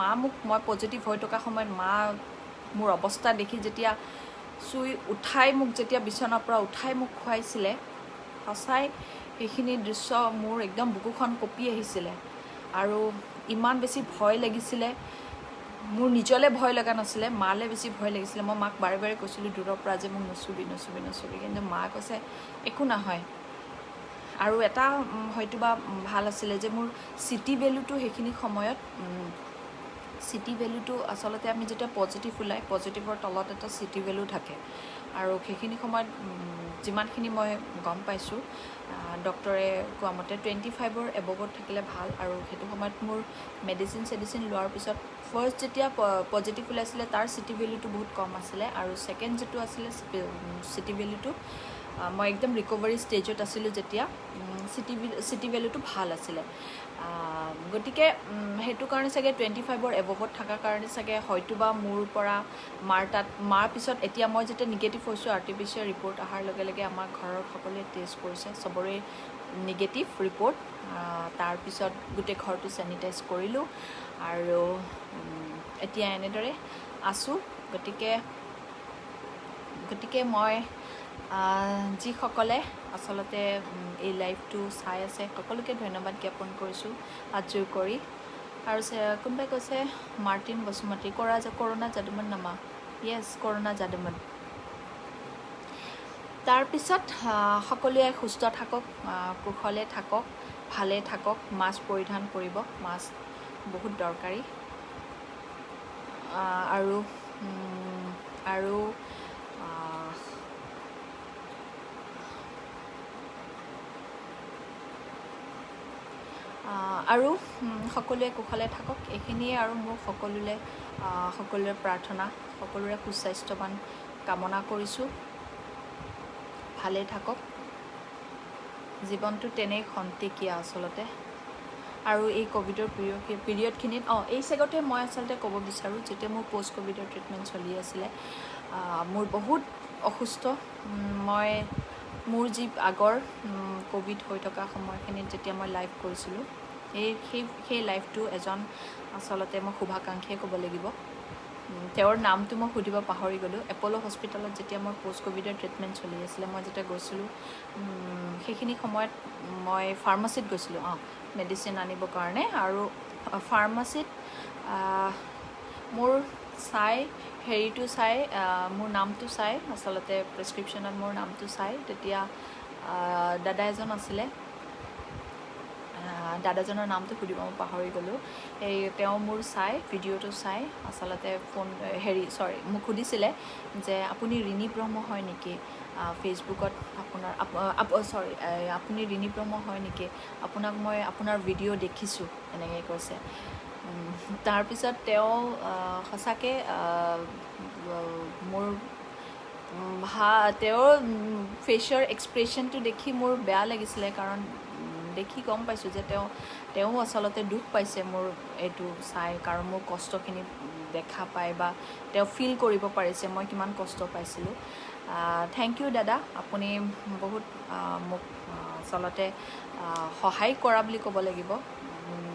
মই পজিটিভ হৈ থকা সময়ত মোৰ অৱস্থা দেখি যেতিয়া মোক যেতিয়া বিচনাৰ পৰা উঠাই মোক খুৱাইছিলে সঁচাই সেইখিনি দৃশ্য মোৰ একদম বুকুখন কঁপি আহিছিলে আৰু ইমান বেছি ভয় লাগিছিলে মোৰ নিজলৈ ভয় লগা নাছিলে, মালৈ বেছি ভয় লাগিছিলে। মই মাক বাৰে বাৰে কৈছিলোঁ দূৰৰ পৰা যে মোক নচুবি নচুবি নচুবি, কিন্তু মা কৈছে একো নহয়। আৰু এটা হয়তো বা ভাল আছিলে যে মোৰ চিটি ভেলুটো সেইখিনি সময়ত চিটি ভেলুটো আচলতে আমি যেতিয়া পজিটিভ ওলাই পজিটিভৰ তলত এটা চিটি ভেলু থাকে। আৰু সেইখিনি সময়ত যিমানখিনি মই গম পাইছোঁ ডক্টৰে কোৱা মতে 25ৰ এবভত থাকিলে ভাল। আৰু সেইটো সময়ত মোৰ মেডিচিন লোৱাৰ পিছত ফাৰ্ষ্ট যেতিয়া পজিটিভ ওলাইছিলে তাৰ চিটি ভেলুটো বহুত কম আছিলে, আৰু ছেকেণ্ড যিটো আছিলে চিটি ভেলুটো মই একদম ৰিকভাৰী ষ্টেজত আছিলোঁ যেতিয়া চিটি ভেলুটো ভাল আছিলে। গতিকে সেইটো কাৰণে চাগে 25ৰ এবভত থকাৰ কাৰণে চাগে হয়তোবা মোৰ পৰা মাৰ পিছত এতিয়া মই যেতিয়া নিগেটিভ হৈছোঁ আৰ্টিফিচিয়েল ৰিপৰ্ট অহাৰ লগে লগে আমাৰ ঘৰৰ সকলোৱে টেষ্ট কৰিছে, চবৰে নিগেটিভ ৰিপৰ্ট। তাৰপিছত গোটেই ঘৰটো চেনিটাইজ কৰিলোঁ আৰু এতিয়া এনেদৰে আছোঁ। গতিকে মই যিসকলে আচলতে এই লাইভটো চাই আছে সকলোকে ধন্যবাদ জ্ঞাপন কৰিছোঁ হাতযোৰ কৰি। আৰু কোনোবাই কৈছে মাৰ্টিন বসুমতী কৰোণা যাদুমন নামা, য়েছ কৰোণা যাদুমন। তাৰপিছত সকলোৱে সুস্থ থাকক, কুশলে থাকক, ভালে থাকক, মাস্ক পৰিধান কৰিব, মাস্ক বহুত দৰকাৰী। আৰু সকলোৱে কুশলে থাকক, এইখিনিয়ে আৰু মোৰ সকলোৰে প্ৰাৰ্থনা, সকলোৰে সুস্বাস্থ্যৱান কামনা কৰিছোঁ। ভালে থাকক, জীৱনটো তেনেই খন্তেকীয়া আচলতে। আৰু এই ক'ভিডৰ পিৰিয়ডখিনিত এই চেগতে মই আচলতে ক'ব বিচাৰোঁ, যেতিয়া মোৰ পষ্ট ক'ভিডৰ ট্ৰিটমেণ্ট চলি আছিলে মোৰ বহুত অসুস্থ। মোৰ যি আগৰ ক'ভিড হৈ থকা সময়খিনিত যেতিয়া মই লাইভ কৰিছিলোঁ সেই লাইভটো এজন আচলতে মই শুভাকাংক্ষীয়ে ক'ব লাগিব, তেওঁৰ নামটো মই সুধিব পাহৰি গ'লোঁ। এপ'ল' হস্পিটেলত যেতিয়া মই পষ্ট ক'ভিডৰ ট্ৰিটমেণ্ট চলি আছিলে, মই যেতিয়া গৈছিলোঁ সেইখিনি সময়ত মই ফাৰ্মাচীত গৈছিলোঁ মেডিচিন আনিবৰ কাৰণে। আৰু ফাৰ্মাচীত মোৰ মোৰ নামটো চাই আচলতে প্ৰেছক্ৰিপশ্যনত মোৰ নামটো চাই তেতিয়া দাদা এজন আছিলে, দাদাজনৰ নামটো সুধিব মই পাহৰি গ'লোঁ। তেওঁ মোৰ ভিডিঅ'টো চাই আচলতে মোক সুধিছিলে যে আপুনি ৰিণী ব্ৰহ্ম হয় নেকি, ফেচবুকত আপুনি ৰিণী ব্ৰহ্ম হয় নেকি, আপোনাক মই আপোনাৰ ভিডিঅ' দেখিছোঁ, এনেকৈ কৈছে। তাৰপিছত তেওঁ সঁচাকৈ মোৰ তেওঁৰ ফেচৰ এক্সপ্ৰেশ্যনটো দেখি মোৰ বেয়া লাগিছিলে, কাৰণ দেখি গম পাইছোঁ যে তেওঁ আচলতে দুখ পাইছে মোৰ এইটো চাই, কাৰণ মোৰ কষ্টখিনি দেখা পায় বা তেওঁ ফিল কৰিব পাৰিছে মই কিমান কষ্ট পাইছিলোঁ। থেংক ইউ দাদা, আপুনি বহুত মোক আচলতে সহায় কৰা বুলি ক'ব লাগিব।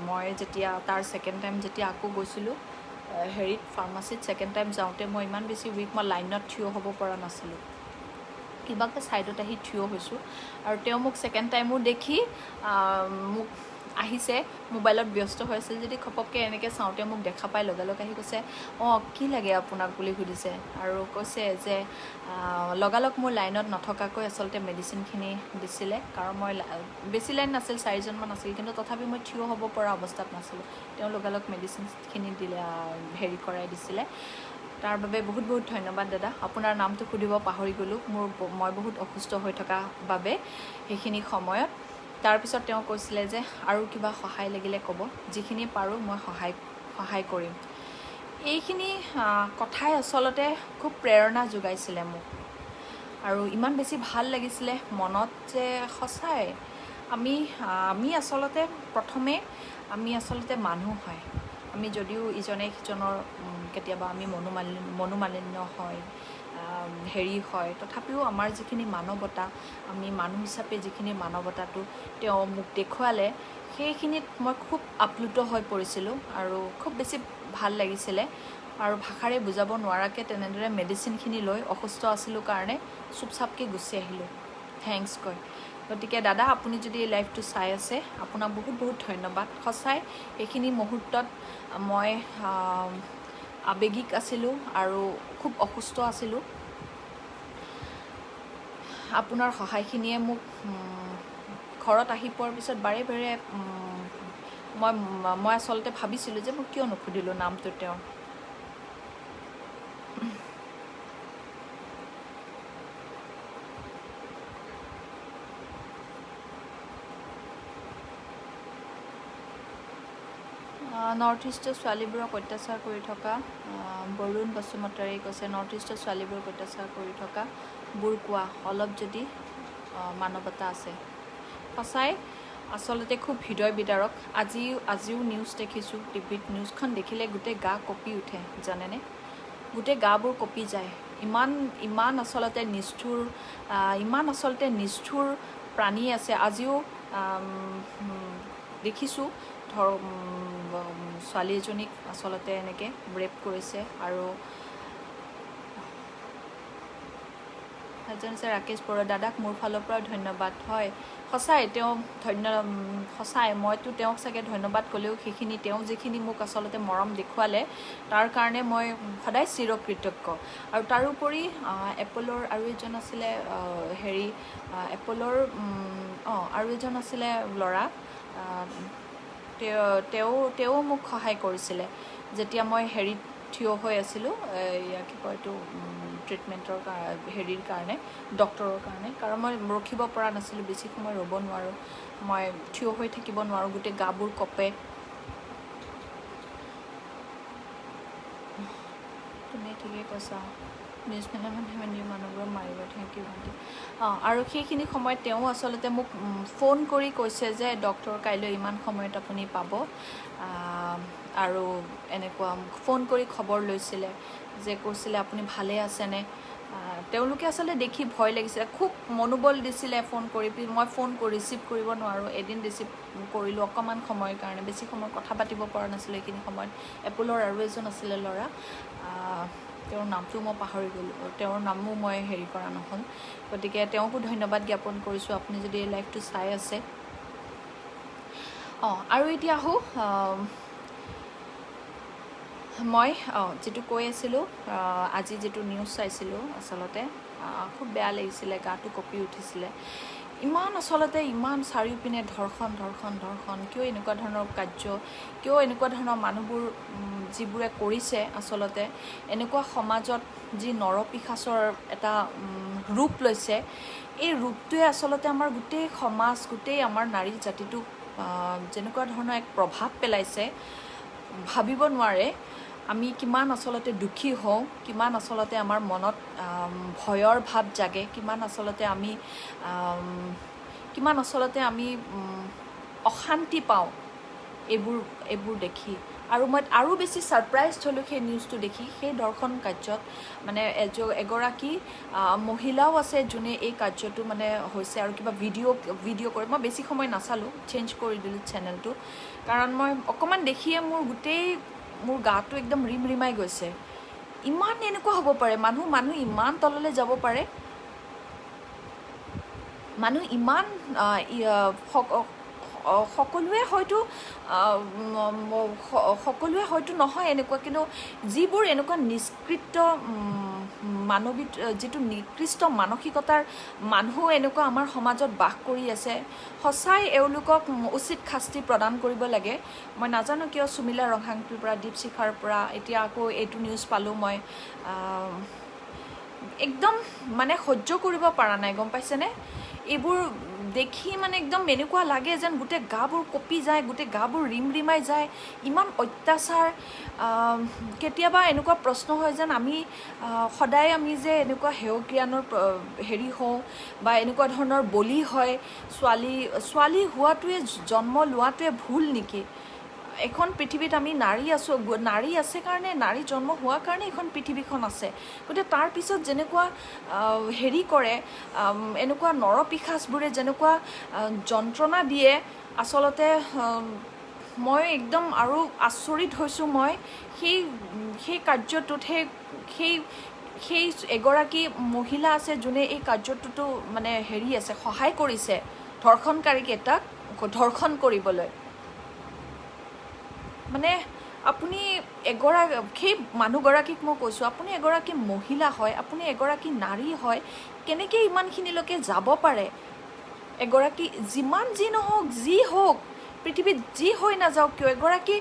মই যেতিয়া তাৰ ছেকেণ্ড টাইম যেতিয়া আকৌ গৈছিলোঁ ফাৰ্মাচীত ছেকেণ্ড টাইম যাওঁতে মই ইমান বেছি উইক, মই লাইনত থিয় হ'ব পৰা নাছিলোঁ, কিবাকৈ ছাইডত আহি থিয় হৈছোঁ। আৰু তেওঁ মোক ছেকেণ্ড টাইমো দেখি মোক আহিছে, মোবাইলত ব্যস্ত হৈ আছিল যদি ঘপককৈ এনেকৈ চাওঁতে মোক দেখা পাই লগে লগে আহি কৈছে কি লাগে আপোনাক বুলি সুধিছে, আৰু কৈছে যে লগালগ মোৰ লাইনত নথকাকৈ আচলতে মেডিচিনখিনি দিছিলে, কাৰণ মই বেছি লাইন নাছিল, 4জনমান আছিল, কিন্তু তথাপি মই থিয় হ'ব পৰা অৱস্থাত নাছিলোঁ। তেওঁ লগালগ মেডিচিনখিনি কৰাই দিছিলে। তাৰ বাবে বহুত বহুত ধন্যবাদ দাদা। আপোনাৰ নামটো সুধিব পাহৰি গ'লোঁ, মই বহুত অসুস্থ হৈ থকা বাবে সেইখিনি সময়ত। তাৰপিছত তেওঁ কৈছিলে যে আৰু কিবা সহায় লাগিলে ক'ব, যিখিনি পাৰোঁ মই সহায় কৰিম। এইখিনি কথাই আচলতে খুব প্ৰেৰণা যোগাইছিলে মোক, আৰু ইমান বেছি ভাল লাগিছিলে মনত যে সঁচাই আমি আচলতে প্ৰথমে আমি আচলতে মানুহ হয়। আমি যদিও ইজনে সিজনৰ কেতিয়াবা আমি মনোমালিন্য হয় হয়, তথাপিও আমাৰ যিখিনি মানৱতা, আমি মানুহ হিচাপে যিখিনি মানৱতাটো তেওঁ মোক দেখুৱালে, সেইখিনিত মই খুব আপ্লুত হৈ পৰিছিলোঁ আৰু খুব বেছি ভাল লাগিছিলে। আৰু ভাষাৰে বুজাব নোৱাৰাকৈ তেনেদৰে মেডিচিনখিনি লৈ অসুস্থ আছিলোঁ কাৰণে চুপচাপকৈ গুচি আহিলোঁ থেংকছ কৈ। গতিকে দাদা, আপুনি যদি এই লাইভটো চাই আছে, আপোনাক বহুত বহুত ধন্যবাদ। সঁচাই এইখিনি মুহূৰ্তত মই আৱেগিক আছিলোঁ আৰু খুব অসুস্থ আছিলোঁ। আপোনাৰ সহায়খিনিয়ে মোক ঘৰত আহি পোৱাৰ পিছত বাৰে বাৰে মই আচলতে ভাবিছিলোঁ যে মই কিয় নুসুধিলোঁ নামটো তেওঁৰ। নৰ্থ ইষ্টৰ ছোৱালীবোৰক অত্যাচাৰ কৰি থকা বৰুণ বসুমতাৰী কৈছে, নৰ্থ ইষ্টৰ ছোৱালীবোৰক অত্যাচাৰ কৰি থকা বোৰ কোৱা, অলপ যদি মানৱতা আছে। সঁচাই আচলতে খুব হৃদয় বিদাৰক। আজিও নিউজ দেখিছোঁ, টিভিত নিউজখন দেখিলে গোটেই গা কঁপি উঠে জানেনে, গোটেই গাবোৰ কঁপি যায়। ইমান আচলতে নিষ্ঠুৰ প্ৰাণী আছে। আজিও দেখিছোঁ ছোৱালী এজনীক আচলতে এনেকৈ ৰেপ কৰিছে। আৰু এজন আছে ৰাকেশ বৰুৱা, দাদাক মোৰ ফালৰ পৰাও ধন্যবাদ। হয় সঁচাই তেওঁ সঁচাই মইতো তেওঁক চাগে ধন্যবাদ ক'লেও সেইখিনি তেওঁ যিখিনি মোক আচলতে মৰম দেখুৱালে তাৰ কাৰণে মই সদায় চিৰকৃতজ্ঞ। আৰু তাৰোপৰি এপলৰ আৰু এজন আছিলে এপলৰ আৰু এজন আছিলে ল'ৰা, তেওঁ মোক সহায় কৰিছিলে যেতিয়া মই হেৰিত থিয় হৈ আছিলোঁ, কি কয় এইটো ট্ৰিটমেণ্টৰ হেৰিৰ কাৰণে, ডক্টৰৰ কাৰণে। কাৰণ মই ৰখিব পৰা নাছিলোঁ, বেছি সময় ৰ'ব নোৱাৰোঁ, মই থিয় হৈ থাকিব নোৱাৰোঁ, গোটেই গাবোৰ কঁপে। তুমি ঠিকেই কৈছা, নিউজ মিডিয়া মানুহবোৰক মাৰিব। থেংক ইউ ভণ্টি। আৰু সেইখিনি সময়ত তেওঁ আচলতে মোক ফোন কৰি কৈছে যে ডক্টৰ কাইলৈ ইমান সময়ত আপুনি পাব, আৰু এনেকুৱা ফোন কৰি খবৰ লৈছিলে যে কৈছিলে আপুনি ভালে আছেনে। তেওঁলোকে আচলতে দেখি ভয় লাগিছিলে, খুব মনোবল দিছিলে ফোন কৰি। মই ফোন ৰিচিভ কৰিব নোৱাৰোঁ, এদিন ৰিচিভ কৰিলোঁ অকণমান সময়ৰ কাৰণে, বেছি সময় কথা পাতিব পৰা নাছিলোঁ এইখিনি সময়ত। এপলৰ আৰু এজন আছিলে ল'ৰা, তেওঁৰ নামটো মই পাহৰি গ'লোঁ, তেওঁৰ নামো মই হেৰি কৰা নহ'ল। গতিকে তেওঁকো ধন্যবাদ জ্ঞাপন কৰিছোঁ আপুনি যদি এই লাইভটো চাই আছে। আৰু এতিয়া আহোঁ, মই যিটো কৈ আছিলোঁ, আজি যিটো নিউজ চাইছিলোঁ আচলতে খুব বেয়া লাগিছিলে, গাটো কঁপি উঠিছিলে। ইমান চাৰিওপিনে ধৰ্ষণ, কিয় এনেকুৱা ধৰণৰ কাৰ্য, কিয় এনেকুৱা ধৰণৰ মানুহবোৰ যিবোৰে কৰিছে আচলতে এনেকুৱা সমাজত যি নৰপিশাচৰ এটা ৰূপ লৈছে, এই ৰূপটোৱে আচলতে আমাৰ গোটেই সমাজ, গোটেই আমাৰ নাৰী জাতিটোক যেনেকুৱা ধৰণৰ এক প্ৰভাৱ পেলাইছে ভাবিব নোৱাৰে। আমি কিমান আচলতে দুখী হওঁ, কিমান আচলতে আমাৰ মনত ভয়ৰ ভাৱ জাগে, কিমান আচলতে আমি অশান্তি পাওঁ এইবোৰ দেখি। আৰু মই আৰু বেছি ছাৰপ্ৰাইজ হ'লোঁ সেই নিউজটো দেখি, সেই দৰ্শন কাৰ্যত মানে এগৰাকী মহিলাও আছে যোনে এই কাৰ্যটো মানে হৈছে, আৰু কিবা ভিডিঅ' কৰি। মই বেছি সময় নাচালোঁ, চেঞ্জ কৰি দিলোঁ চেনেলটো, কাৰণ মই অকণমান দেখিয়ে মোৰ গাটো একদম ৰিমাই গৈছে। ইমান এনেকুৱা হ'ব পাৰে, মানুহ ইমান তললৈ যাব পাৰে, মানুহ ইমান সকলোৱে হয়তো নহয় এনেকুৱা, কিন্তু যিবোৰ এনেকুৱা নিষ্কৃষ্ট যিটো নিকৃষ্ট মানসিকতাৰ মানুহ এনেকুৱা আমাৰ সমাজত বাস কৰি আছে, সঁচাই এওঁলোকক উচিত শাস্তি প্ৰদান কৰিব লাগে। মই নাজানো কিয় সুমিলা ৰংহাংটোৰ পৰা, দীপশিখাৰ পৰা, এতিয়া আকৌ এইটো নিউজ পালোঁ মই, একদম মানে সহ্য কৰিব পৰা নাই, গম পাইছেনে। এইবোৰ দেখি মানে একদম এনেকুৱা লাগে যেন গোটেই গাবোৰ কঁপি যায়, গোটেই গাবোৰ ৰিমাই যায়, ইমান অত্যাচাৰ। কেতিয়াবা এনেকুৱা প্ৰশ্ন হয় যেন সদায় আমি যে এনেকুৱা হেয়জ্ঞানৰ হেৰি হওঁ বা এনেকুৱা ধৰণৰ বলি হয়, ছোৱালী হোৱাটোৱে, জন্ম লোৱাটোৱে ভুল নেকি। এখন পৃথিৱীত আমি নাৰী আছে কাৰণে, নাৰী জন্ম হোৱাৰ কাৰণে এখন পৃথিৱীখন আছে। গতিকে তাৰপিছত যেনেকুৱা হেৰি কৰে, এনেকুৱা নৰপিশাচবোৰে যেনেকুৱা যন্ত্ৰণা দিয়ে, আচলতে মই একদম আৰু আচৰিত হৈছোঁ। মই সেই কাৰ্যটোত সেই এগৰাকী মহিলা আছে যোনে এই কাৰ্যটোতো মানে হেৰি আছে, সহায় কৰিছে ধৰ্ষণকাৰীকেইটাক ধৰ্ষণ কৰিবলৈ। মানে আপুনি সেই মানুহগৰাকীক মই কৈছোঁ, আপুনি এগৰাকী মহিলা হয়, আপুনি এগৰাকী নাৰী হয়, কেনেকৈ ইমানখিনিলৈকে যাব পাৰে? এগৰাকী যিমান যি নহওক, যি হওক, পৃথিৱীত যি হৈ নাযাওক কিয়, এগৰাকী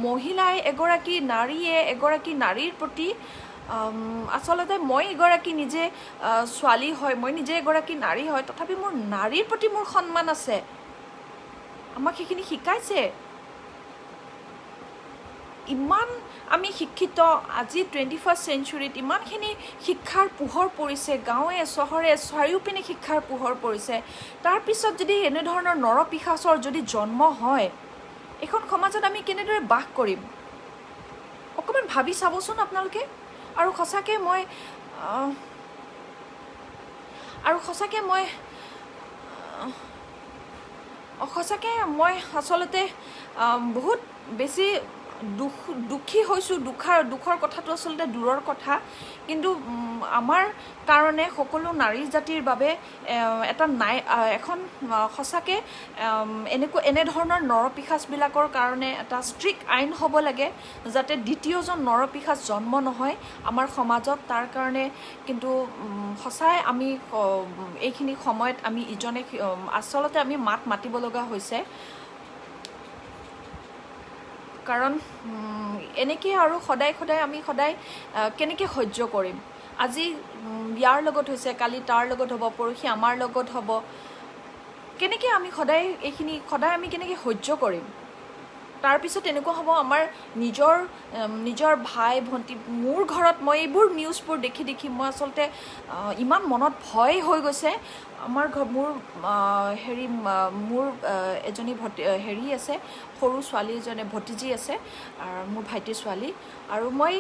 মহিলাই, এগৰাকী নাৰীয়ে, এগৰাকী নাৰীৰ প্ৰতি আচলতে মই এগৰাকী নিজে ছোৱালী হয়, মই নিজে এগৰাকী নাৰী হয়, তথাপি মোৰ নাৰীৰ প্ৰতি মোৰ সন্মান আছে। আমাক সেইখিনি শিকাইছে। ইমান আমি শিক্ষিত, আজি 21st চেঞ্চুৰীত ইমানখিনি শিক্ষাৰ পোহৰ পৰিছে, গাঁৱে চহৰে চাৰিওপিনে শিক্ষাৰ পোহৰ পৰিছে। তাৰপিছত যদি এনেধৰণৰ নৰপিশাচৰ যদি জন্ম হয়, এখন সমাজত আমি কেনেদৰে বাস কৰিম? অকণমান ভাবি চাবচোন আপোনালোকে। আৰু সঁচাকৈ মই আচলতে বহুত বেছি দুখী হৈছোঁ। দুখৰ কথাটো আচলতে দূৰৰ কথা, কিন্তু আমাৰ কাৰণে, সকলো নাৰী জাতিৰ বাবে এখন সঁচাকৈ এনেধৰণৰ নৰপিশাচবিলাকৰ কাৰণে এটা ষ্ট্ৰিক্ট আইন হ'ব লাগে, যাতে দ্বিতীয়জন নৰপিশাচ জন্ম নহয় আমাৰ সমাজত। তাৰ কাৰণে কিন্তু সঁচাই আমি এইখিনি সময়ত আমি আচলতে আমি মাত মাতিব লগা হৈছে। কাৰণ এনেকৈ আৰু সদায় আমি কেনেকৈ সহ্য কৰিম? আজি ইয়াৰ লগত হৈছে, কালি তাৰ লগত হ'ব, পৰহি আমাৰ লগত হ'ব। কেনেকৈ আমি সদায় আমি কেনেকৈ সহ্য কৰিম? তাৰপিছত এনেকুৱা হ'ব, আমাৰ নিজৰ ভাই ভণ্টি, মোৰ ঘৰত মই এইবোৰ নিউজবোৰ দেখি মই আচলতে ইমান মনত ভয় হৈ গৈছে। মোৰ এজনী আছে, সৰু ছোৱালী এজনী, ভতিজী আছে, মোৰ ভাইটিৰ ছোৱালী, আৰু মই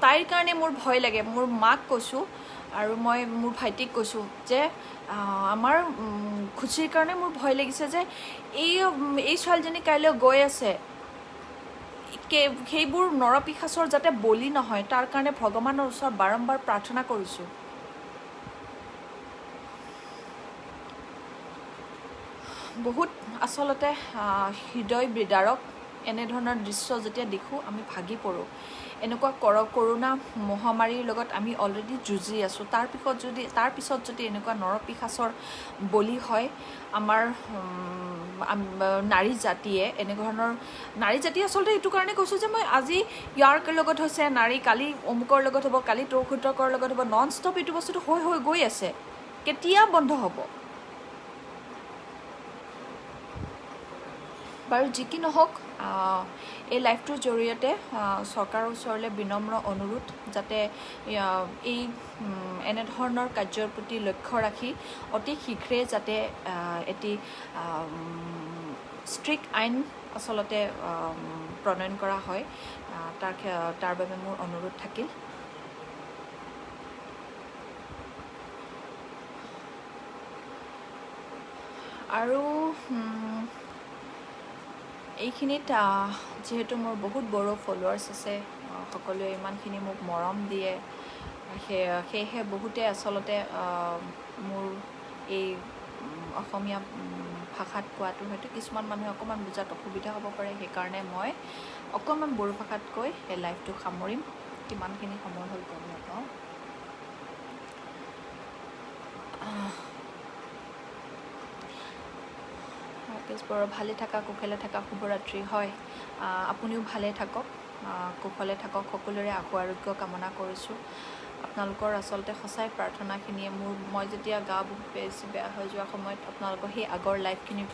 তাইৰ কাৰণে মোৰ ভয় লাগে। মোৰ মাক কৈছোঁ আৰু মই মোৰ ভাইটিক কৈছোঁ যে আমাৰ খুচিৰ কাৰণে মোৰ ভয় লাগিছে যে এই ছোৱালীজনী কাইলৈ গৈ আছে, সেইবোৰ নৰপিশাচৰ যাতে বলি নহয়, তাৰ কাৰণে ভগৱানৰ ওচৰত বাৰম্বাৰ প্ৰাৰ্থনা কৰিছোঁ। বহুত আচলতে হৃদয় বিদাৰক এনেধৰণৰ দৃশ্য যেতিয়া দেখোঁ, আমি ভাগি পৰোঁ। এনেকুৱা কৰোণা মহামাৰীৰ লগত আমি অলৰেডি যুঁজি আছোঁ। তাৰপিছত যদি এনেকুৱা নৰপিশাচৰ বলি হয় আমাৰ নাৰী জাতিয়ে, এনেধৰণৰ নাৰী জাতি আচলতে এইটো কাৰণে কৈছোঁ যে মই আজি ইয়াৰ লগত হৈছে নাৰী, কালি অমুকৰ লগত হ'ব, কালি তৌহিতৰ লগত হ'ব, নন ষ্টপ এইটো বস্তুটো হৈ গৈ আছে। কেতিয়া বন্ধ হ'ব? বাৰু যি কি নহওক, এই লাইভটোৰ জৰিয়তে চৰকাৰৰ ওচৰলৈ বিনম্ৰ অনুৰোধ, যাতে এনেধৰণৰ কাৰ্যৰ প্ৰতি লক্ষ্য ৰাখি অতি শীঘ্ৰে যাতে এটি ষ্ট্ৰিক্ট আইন আচলতে প্ৰণয়ন কৰা হয়, তাৰ বাবে মোৰ অনুৰোধ থাকিল। আৰু এইখিনিত যিহেতু মোৰ বহুত বড়ো ফলোৱাৰ্ছ আছে, সকলোৱে ইমানখিনি মোক মৰম দিয়ে, সেয়েহে বহুতে আচলতে মোৰ এই অসমীয়া ভাষাত কোৱাটো হয়তো কিছুমান মানুহে অকণমান বুজাত অসুবিধা হ'ব পাৰে। সেইকাৰণে মই অকণমান বড়ো ভাষাত কৈ এই লাইভটো সামৰিম। কিমানখিনি সময় হ'ল গম নাপাওঁ। বেছবৰ ভালে থাকা, কুশলে থাকা, শুভৰাত্ৰি। হয়, আপুনিও ভালে থাকক, কুশলে থাকক, সকলোৰে আশু আৰোগ্য কামনা কৰিছোঁ। আপোনালোকৰ আচলতে সঁচাই প্ৰাৰ্থনাখিনিয়ে মই যেতিয়া গা বেছি বেয়া হৈ যোৱা সময়ত আপোনালোকৰ সেই আগৰ লাইভখিনিৰ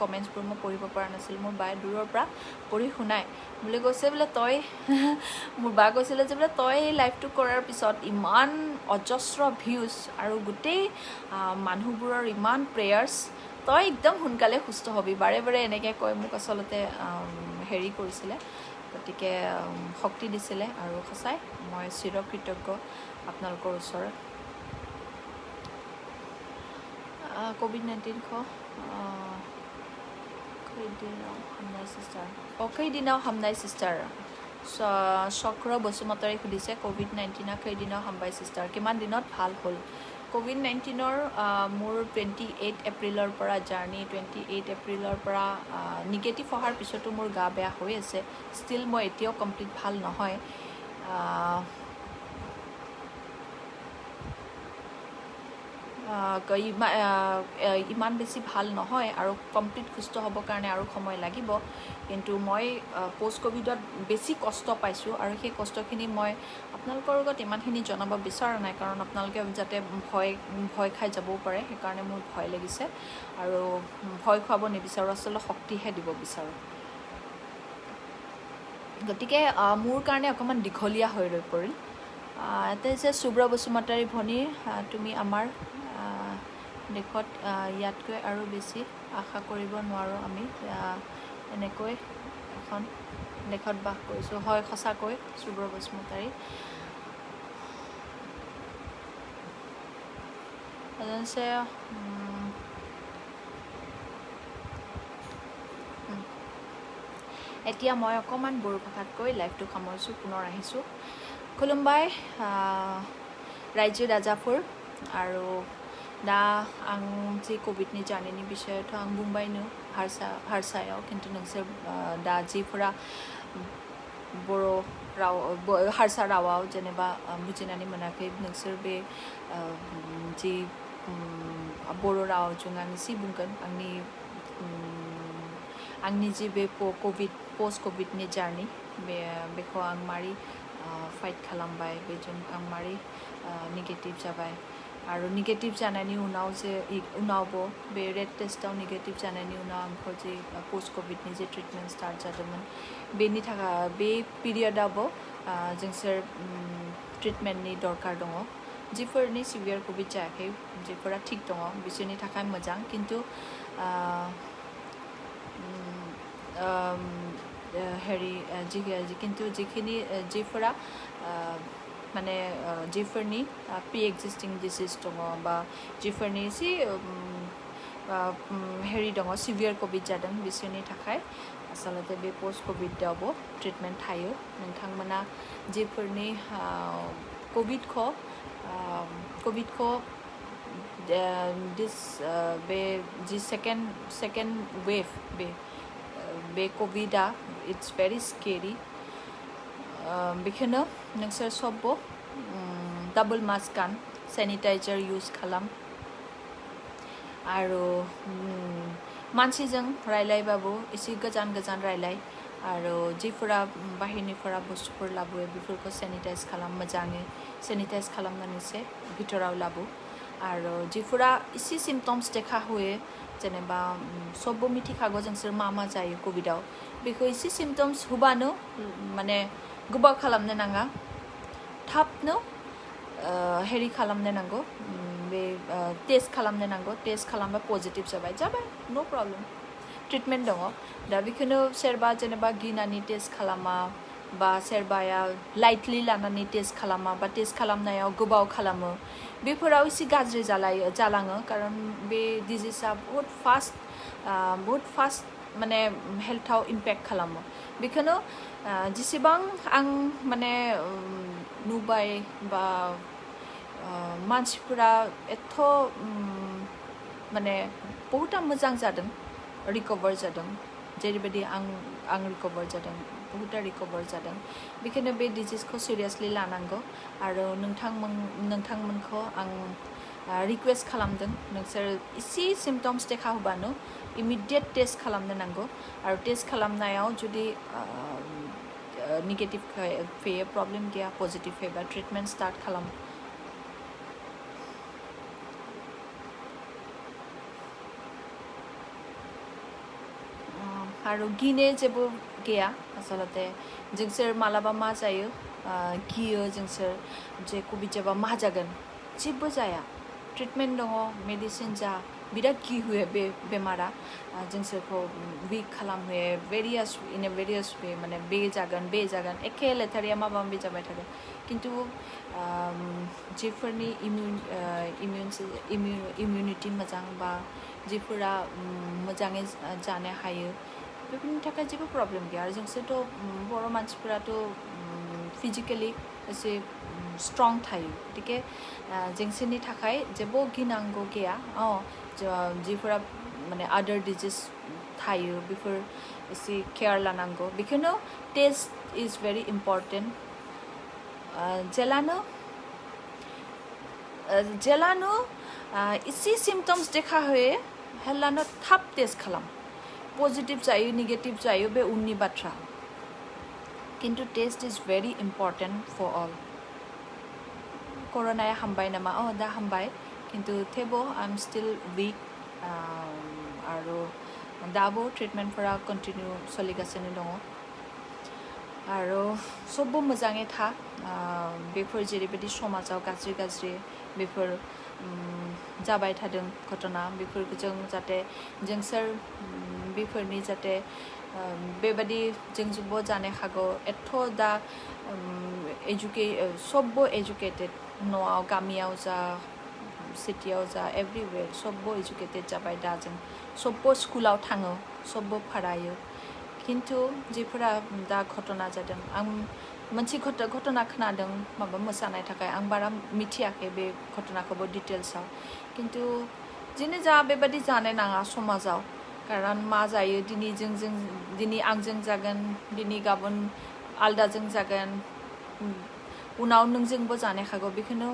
কমেণ্টছবোৰ মই পঢ়িব পৰা নাছিলোঁ। মোৰ বায়ে দূৰৰ পৰা পঢ়ি শুনাই বুলি কৈছে বোলে, মোৰ বা কৈছিলে যে বোলে তই এই লাইভটো কৰাৰ পিছত ইমান অজস্ৰ ভিউজ আৰু গোটেই মানুহবোৰৰ ইমান প্ৰেয়াৰ্ছ, তই একদম সোনকালে সুস্থ হ'বি, বাৰে বাৰে এনেকৈ কৈ মোক আচলতে হেৰি কৰিছিলে, গতিকে শক্তি দিছিলে। আৰু সঁচাই মই চিৰকৃতজ্ঞ আপোনালোকৰ ওচৰত। COVID-19 কেইদিনাও হামনাই চিষ্টাৰ চক্ৰ বসুমতাৰী সুধিছে, COVID-19 কেইদিনাও হামবাই চিষ্টাৰ, কিমান দিনত ভাল হ'ল? কোভিড-19 মোৰ 28 এপ্ৰিলৰ পৰা জাৰ্নি 28 এপ্ৰিলৰ পৰা নিগেটিভ অহাৰ পিছতো মোৰ গা বেয়া হৈ আছে ষ্টিল মই এতিয়াও কমপ্লিট ভাল নহয় ইমান বেছি ভাল নহয় আৰু কমপ্লিট সুস্থ হ'বৰ কাৰণে আৰু সময় লাগিব কিন্তু মই পোষ্ট কোভিডত বেছি কষ্ট পাইছোঁ আৰু সেই কষ্টখিনি মই আপোনালোকৰ লগত ইমানখিনি জনাব বিচৰা নাই কাৰণ আপোনালোকে যাতে ভয় খাই যাবও পাৰে সেইকাৰণে মোৰ ভয় লাগিছে আৰু ভয় খুৱাব নিবিচাৰোঁ আচলতে শক্তিহে দিব বিচাৰোঁ গতিকে মোৰ কাৰণে অকণমান দীঘলীয়া হৈ ৰৈ পৰিল ইয়াতে যে শুভ্ৰ বসুমতাৰী ভনী তুমি আমাৰ দেশত ইয়াতকৈ আৰু বেছি আশা কৰিব নোৱাৰোঁ আমি এনেকৈ এখন দেশত বাস কৰিছোঁ হয় সঁচাকৈ শুভ্ৰ বসুমতাৰী এতিয়া মই অকণমান বড়ো ভাষাত কৈ লাইভটো সামৰিছোঁ পুনৰ আহিছোঁ খুলুমবাই ৰাজ্য ৰাজাপুৰ আৰু दा आं जे कोविडनि जानायनि बिषयावथ' आं बुंबायनो हारसायाव खिन्थु नोंसोर दा जिफोरा बर' राव हारसा रावाव जेनेबा बुजिनानै मोनाखै नोंसोर बे जि बर' रावजों आं एसे बुंगोन आंनि जि बे पोस्ट कोविडनि जार्नि बेखौ आं मारै फाइट खालामबाय बेजों आं मारै नेगेटिभ जाबाय आरो नेगेटिभ जानायनि उनावबो बे रेड टेस्टआव नेगेटिभ जानायनि उनाव आंखौ जे पोस्ट कोविडनि जे ट्रिटमेन्ट स्टार्ट जादोंमोन बेनि थाखाय बे पिरियडआवबो जोंसोर ट्रिटमेन्टनि दरकार दङ जिफोरनि सिभियार कोविड जायाखै जिफोरा थिग दङ बिसोरनि थाखाय मोजां खिन्थु हेरि खिन्थु जिखिनि जिफोरा माने जिफोरनि प्रि एक्जिस्टिं डिजिज दङ बा जिफोरनि एसे हेरि दङ सिभियार कोविड जादों बिसोरनि थाखाय आसलते बे पोस्ट कोविडआवबो ट्रिटमेन्ट थायो नोंथांमोना जिफोरनि कोविडखौ दिस बे जि सेकेन्ड वेव बे कोविडा इट्स भेरि स्केरि बेखौनो नोंसोर सबबो डाबल मास्क गान सेनिटाइजार इउज खालाम आरो मानसिजों रायलायबाबो एसे गोजान रायलाय आरो जिफोरा बाहेरनिफोरा बुस्थुफोर लाबोयो बेफोरखौ सेनिटाइज खालाम मोजाङै सेनिटाइज खालामनानैसो भितराव लाबो आरो जिफोरा एसे सिम्पटम्स देखा होयो जेनेबा सबबो मिथिखागौ जोंसोर मा जायो कोविडआव बेखौ एसे सिम्पटम्स होबानो माने गोबाव खालामनो नाङा थाबनो हेरि खालामनो नांगौ बे टेस्ट खालामनो नांगौ टेस्ट खालामबा पजिटिभ जाबाय नो प्रब्लेम ट्रिटमेन्ट दङ दा बेखौनो सोरबा जेनेबा गिनानै टेस्ट खालामा बा सोरबाया लाइटलि लानानै टेस्ट खालामा बा टेस्ट खालामनायाव गोबाव खालामो बेफोराव एसे गाज्रि जालाङो खारन बे डिजिजआ बहुत फास्ट माने हेल्थआव इम्पेक्ट खालामो बेखौनो जेसेबां आं माने नुबाय बा मानसिफोरा एथ' माने बहुता मोजां जादों रिकभार जादों जेरैबायदि आं रिकभार जादों बहुता रिकभार जादों बेखायनो बे डिजिजखौ सिरियासलि लानांगौ आरो नोंथांमोनखौ आं रिक्वेस्ट खालामदों नोंसोर एसे सिम्पटम्स देखा होबानो इमिडियेट टेस्ट खालामनो नांगौ आरो टेस्ट खालामनायाव जुदि नेगेटिभ फैयो प्रब्लेम गैया पजिटिभ फैबा ट्रिटमेन्ट स्टार्ट खालाम आरो गिनो जेबो गैया आसलते जोंसोर मालाबा मा जायो गियो जोंसोर जे कोविड जाबा मा जागोन जेबो जाया ट्रिटमेन्ट दङ मेडिसिन जा बिराद गिहोयो बे बेमारा जोंसोरखौ विक खालामहोयो इन ए भेरियास वे माने बे जागोन एखे लेथारिया माबा माबि जाबाय थागोन खिन्थु जिफोरनि इमिउनिटि मोजां बा जिफोरा मोजाङै जानो हायो बेफोरनि थाखाय जेबो प्रब्लेम गैया आरो जोंसोरथ' बर' मानसिफोराथ' फिजिकेलि एसे स्ट्रं थायो गतिके जोंसोरनि थाखाय जेबो गिनांगौ गैया जिफोरा माने आदार डिजिज थायो बेफोर एसे केयार लानांगौ बेखौनो टेस्ट इज भेरि इम्पर्टेन्ट जेलानो इसे सिम्पटम्स देखा होए हेलानो थाब टेस्ट खालाम पजिटिव जायो नेगेटिव जायो बे उननि बाथ्रा किन्तु टेस्ट इज भेरि इम्पर्टेन्ट फर अल कर'नाया हामबाय नामा दा हामबाय किन्तु थेवबो आइ एम स्टिल उइक आरो दाबो ट्रिटमेन्टफोरा कन्टिनिउ सोलिगासिनो दङ आरो सबबो मोजाङै था बेफोर जेरैबायदि समाजाव गाज्रि गाज्रि बेफोर जाबाय थादों घटना बेफोरजों जाहाथे जोंसोर बेफोरनि जाहाथे बेबायदि जोंजोंबो जानो हागौ एथ' दा सबबो एजुकेटेड न'आव गामियाव जा सिटियाव जा एभरिवेयर सबबो एजुकेटेड जाबाय दा जों सबबो स्कुलाव थाङो सबबो फरायो किन्तु जिफोरा दा घटना जादों आं मोनसे घटना खोनादों माबा मोसानाय थाखाय आं बारा मिथियाखै बे घटनाखौबो डिटेल्सआव किन्तु जिनो जा बेबायदि जानो नाङा समाजाव कारण मा जायो दिनै आंजों जागोन दिनै गाबोन आलदाजों जागोन उनाव नोंजोंबो जानो हागौ बेखौनो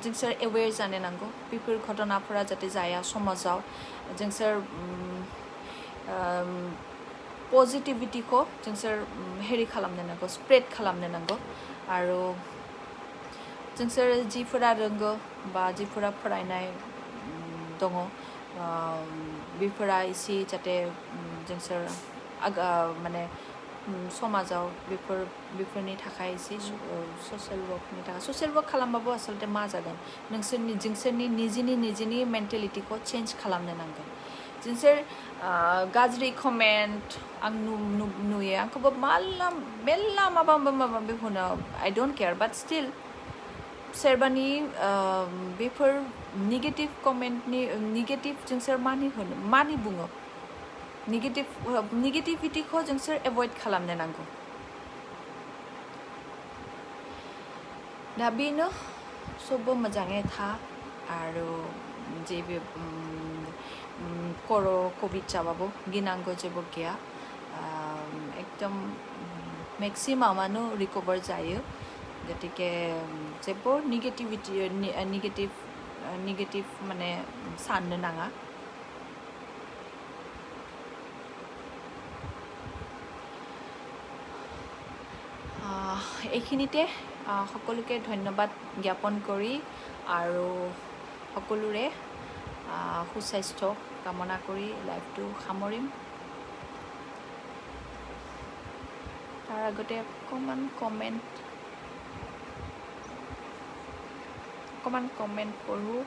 जोंसोर एवेर जानो नांगौ बेफोर घटनाफोरा जाहाथे जाया समाजाव जोंसोर पजिटिभिटिखौ जोंसोर हेरि खालामनो नांगौ स्प्रेड खालामनो नांगौ आरो जोंसोर जिफोरा रोंगौ बा जिफोरा फरायनाय दङ बेफोरा एसे जाहाथे जोंसोर माने समाजाव बेफोरनि थाखाय एसे ससियेल वर्क खालामबाबो आसलते मा जागोन जोंसोरनि निजिनि मेन्टेलिटिखौ चेन्ज खालामनो नांगोन जोंसोर गाज्रि कमेन्ट आं नुयो आंखौबो मेल्ला माबा होनो आइ डोन्ट केयार बाट स्टिल सोरबानि बेफोर नेगेटिभ कमेन्टनि नेगेटिभ जोंसोर मानि बुङो नेगेटिभिटिखौ जोंसोर एभयड खालामनो नांगौ दा बेनो सबबो मोजाङै था आरो जेबो कभिड जाबाबो गिनांगौ जेबो गैया एकदम मेक्सिमामानो रिकभार जायो गतिके जेबो नेगेटिभ माने साननो नाङा এইখিনিতে সকলোকে ধন্যবাদ জ্ঞাপন কৰি আৰু সকলোৰে সুস্বাস্থ্য কামনা কৰি লাইভটো সামৰিম তাৰ আগতে অকণমান কমেণ্ট পঢ়োঁ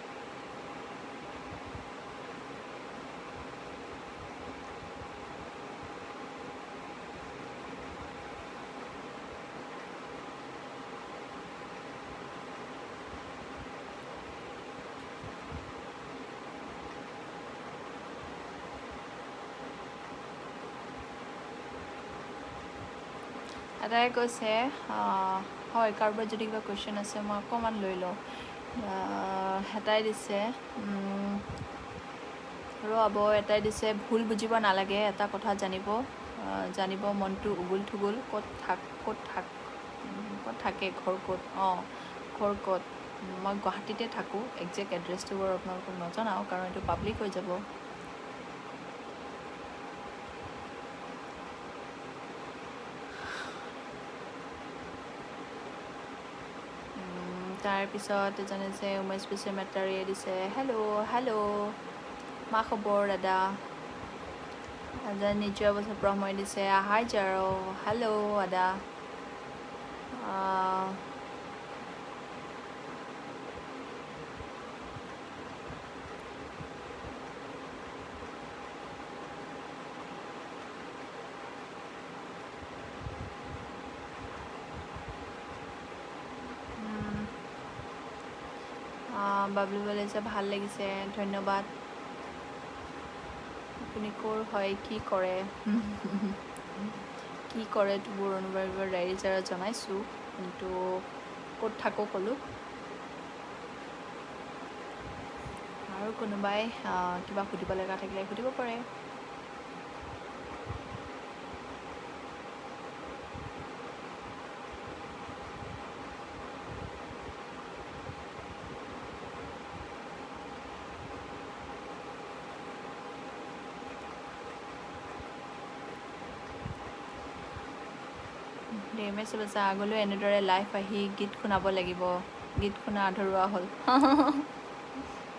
এটাই কৈছে হয় কাৰোবাৰ যদি কিবা কুৱেশ্যন আছে মই অকণমান লৈ লওঁ এটাই দিছে ৰ'ব এটাই দিছে ভুল বুজিব নালাগে এটা কথা জানিব মনটো উগুল থুগুল ক'ত থাকে ঘৰ ক'ত ঘৰ ক'ত মই গুৱাহাটীতে থাকোঁ একজেক্ট এড্ৰেছটো বাৰু আপোনালোকক নজনাওঁ কাৰণ এইটো পাব্লিক হৈ যাব তাৰপিছত এজনে যে উমেশ বিশ্বমেটাৰীয়ে দিছে হেল্ল' মা খবৰ দাদা নিশ্চয় বছৰ ব্ৰহ্মই দিছে হাই জাৰো হেল্ল' দাদা বাবলু বলেছে ভাল লাগিছে ধন্যবাদ আপুনি ক'ৰ হয় কি কৰে এইবোৰ অনুবাৰ ডায়েৰী জনাইছোঁ কিন্তু ক'ত থাকোঁ ক'লোঁ আৰু কোনোবাই কিবা সুধিব লগা থাকিলে সুধিব পাৰে ডেমে চলিছে আগলৈ এনেদৰে লাইভ আহি গীত শুনাব লাগিব গীত শুনা আধৰুৱা হ'ল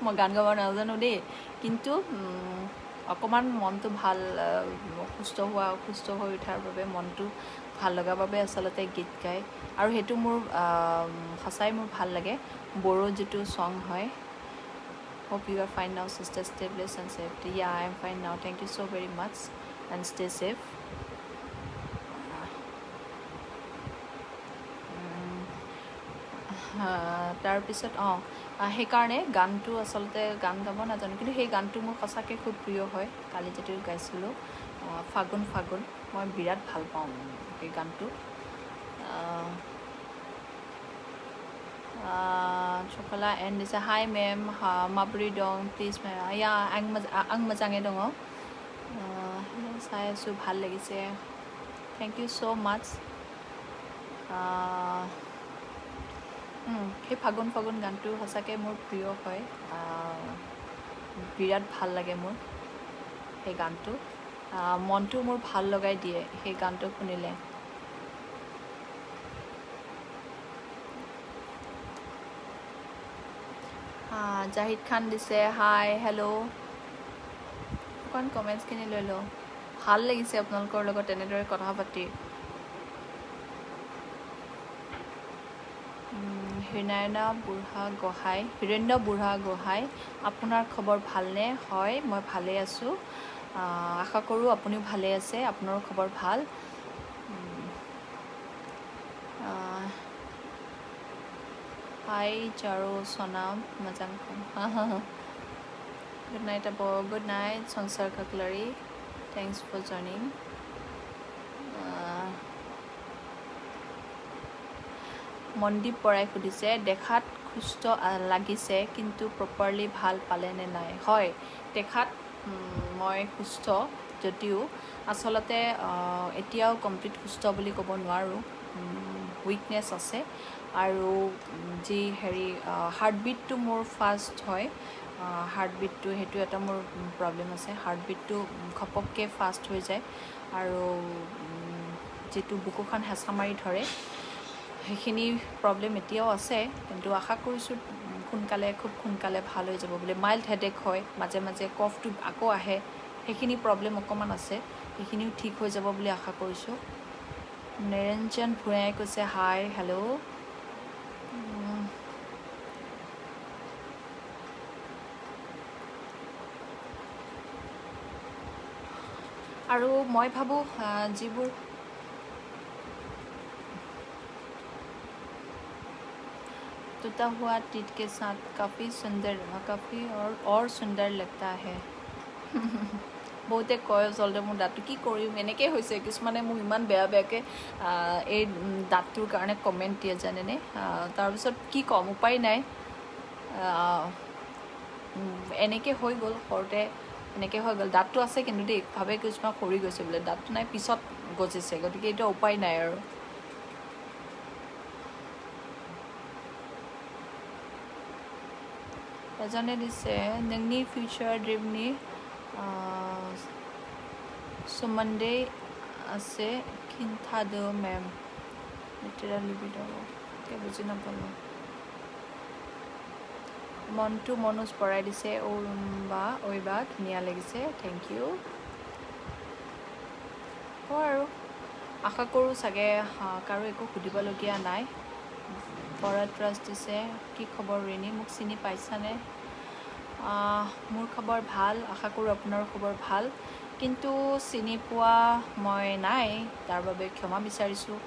মই গান গাব নাজানো দেই কিন্তু অকণমান মনটো ভাল সুস্থ হৈ উঠাৰ বাবে মনটো ভাল লগাৰ বাবে আচলতে গীত গায় আৰু সেইটো মোৰ সঁচাই মোৰ ভাল লাগে বড়ো যিটো ছং হয় Hope you are fine now, sister. Stay blessed and safe. Yeah, I am fine now. Thank you so very much and stay safe. তাৰপিছত সেইকাৰণে গানটো আচলতে গান গাব নাজানো কিন্তু সেই গানটো মোৰ সঁচাকৈ খুব প্ৰিয় হয় কালি যেতিয়া গাইছিলোঁ ফাগুন ফাগুন মই বিৰাট ভাল পাওঁ সেই গানটো Chokola and this hi ma'am mabri dong please ma'am yeah ang mojange dong sai asu bhal lagise thank you so much সেই ফাগুন ফাগুন গানটো সঁচাকৈ মোৰ প্ৰিয় হয় বিৰাট ভাল লাগে মোৰ সেই গানটো মনটো মোৰ ভাল লগাই দিয়ে সেই গানটো শুনিলে জাহিদ খান দিছে হাই হেল্ল' অকণ কমেণ্টছখিনি লৈ লওঁ ভাল লাগিছে আপোনালোকৰ লগত এনেদৰে কথা পাতি হীৰেন্দ্ৰ বুঢ়া গোহাঁই আপোনাৰ খবৰ ভালনে হয় মই ভালে আছোঁ আশা কৰোঁ আপুনিও ভালে আছে আপোনাৰো খবৰ ভাল হাই জাৰো সনাম মজাং গুড নাইট আব গুড নাইট সংসাৰ কাকলাৰী থেংকছ ফৰ জইনিং মনদীপ বৰাই সুধিছে দেখাত সুস্থ লাগিছে কিন্তু প্ৰপাৰলি ভাল পালেনে নাই হয় দেখাত মই সুস্থ যদিও আচলতে এতিয়াও কমপ্লিট সুস্থ বুলি ক'ব নোৱাৰোঁ উইকনেছ আছে আৰু যি হাৰ্টবিটটো মোৰ ফাষ্ট হয় হাৰ্টবিটটো সেইটো এটা মোৰ প্ৰব্লেম আছে হাৰ্টবিটটো ঘপককৈ ফাষ্ট হৈ যায় আৰু যিটো বুকুখন হেঁচা মাৰি ধৰে সেইখিনি প্ৰব্লেম এতিয়াও আছে কিন্তু আশা কৰিছোঁ খুব সোনকালে ভাল হৈ যাব বুলি মাইল্ড হেডেক হয় মাজে মাজে কফটো আকৌ আহে সেইখিনি প্ৰব্লেম অকণমান আছে সেইখিনিও ঠিক হৈ যাব বুলি আশা কৰিছোঁ নিৰঞ্জন ভূঞাই কৈছে হাই হেল্ল' আৰু মই ভাবোঁ যিবোৰ टूटा हुआ टीट के साथ काफ़ी सुंदर काफ़ी और सुंदर लगता है বহুতে কয় আচলতে মোৰ দাঁতটো কি কৰিম এনেকৈ হৈছে কিছুমানে মোক ইমান বেয়া বেয়াকৈ এই দাঁতটোৰ কাৰণে কমেণ্ট দিয়ে জানেনে তাৰপিছত কি ক'ম উপায় নাই এনেকৈ হৈ গ'ল সৰুতে এনেকৈ হৈ গ'ল দাঁতটো আছে কিন্তু দেই ভাবে কিছুমান সৰি গৈছে বোলে দাঁতটো নাই পিছত গজিছে গতিকে এইটো উপায় নাই আৰু এজনে দিছে नोंनि ফিউচাৰ ড্ৰিমनि सोमोन्दै আছে खिन्थादो मेम लिटारेलि ভিডিঅ' বুজি নাপালোঁ মনটো মনোজ পৰাই দিছে ঐবা ধুনীয়া লাগিছে থেংক ইউ আৰু আশা কৰোঁ চাগে কাৰো একো সুধিবলগীয়া নাই বৰাত ৰাজ দিছে কি খবৰ ৰিণী মোক চিনি পাইছানে মোৰ খবৰ ভাল আশা কৰোঁ আপোনাৰ খবৰ ভাল কিন্তু চিনি পোৱা মই নাই তাৰ বাবে ক্ষমা বিচাৰিছোঁ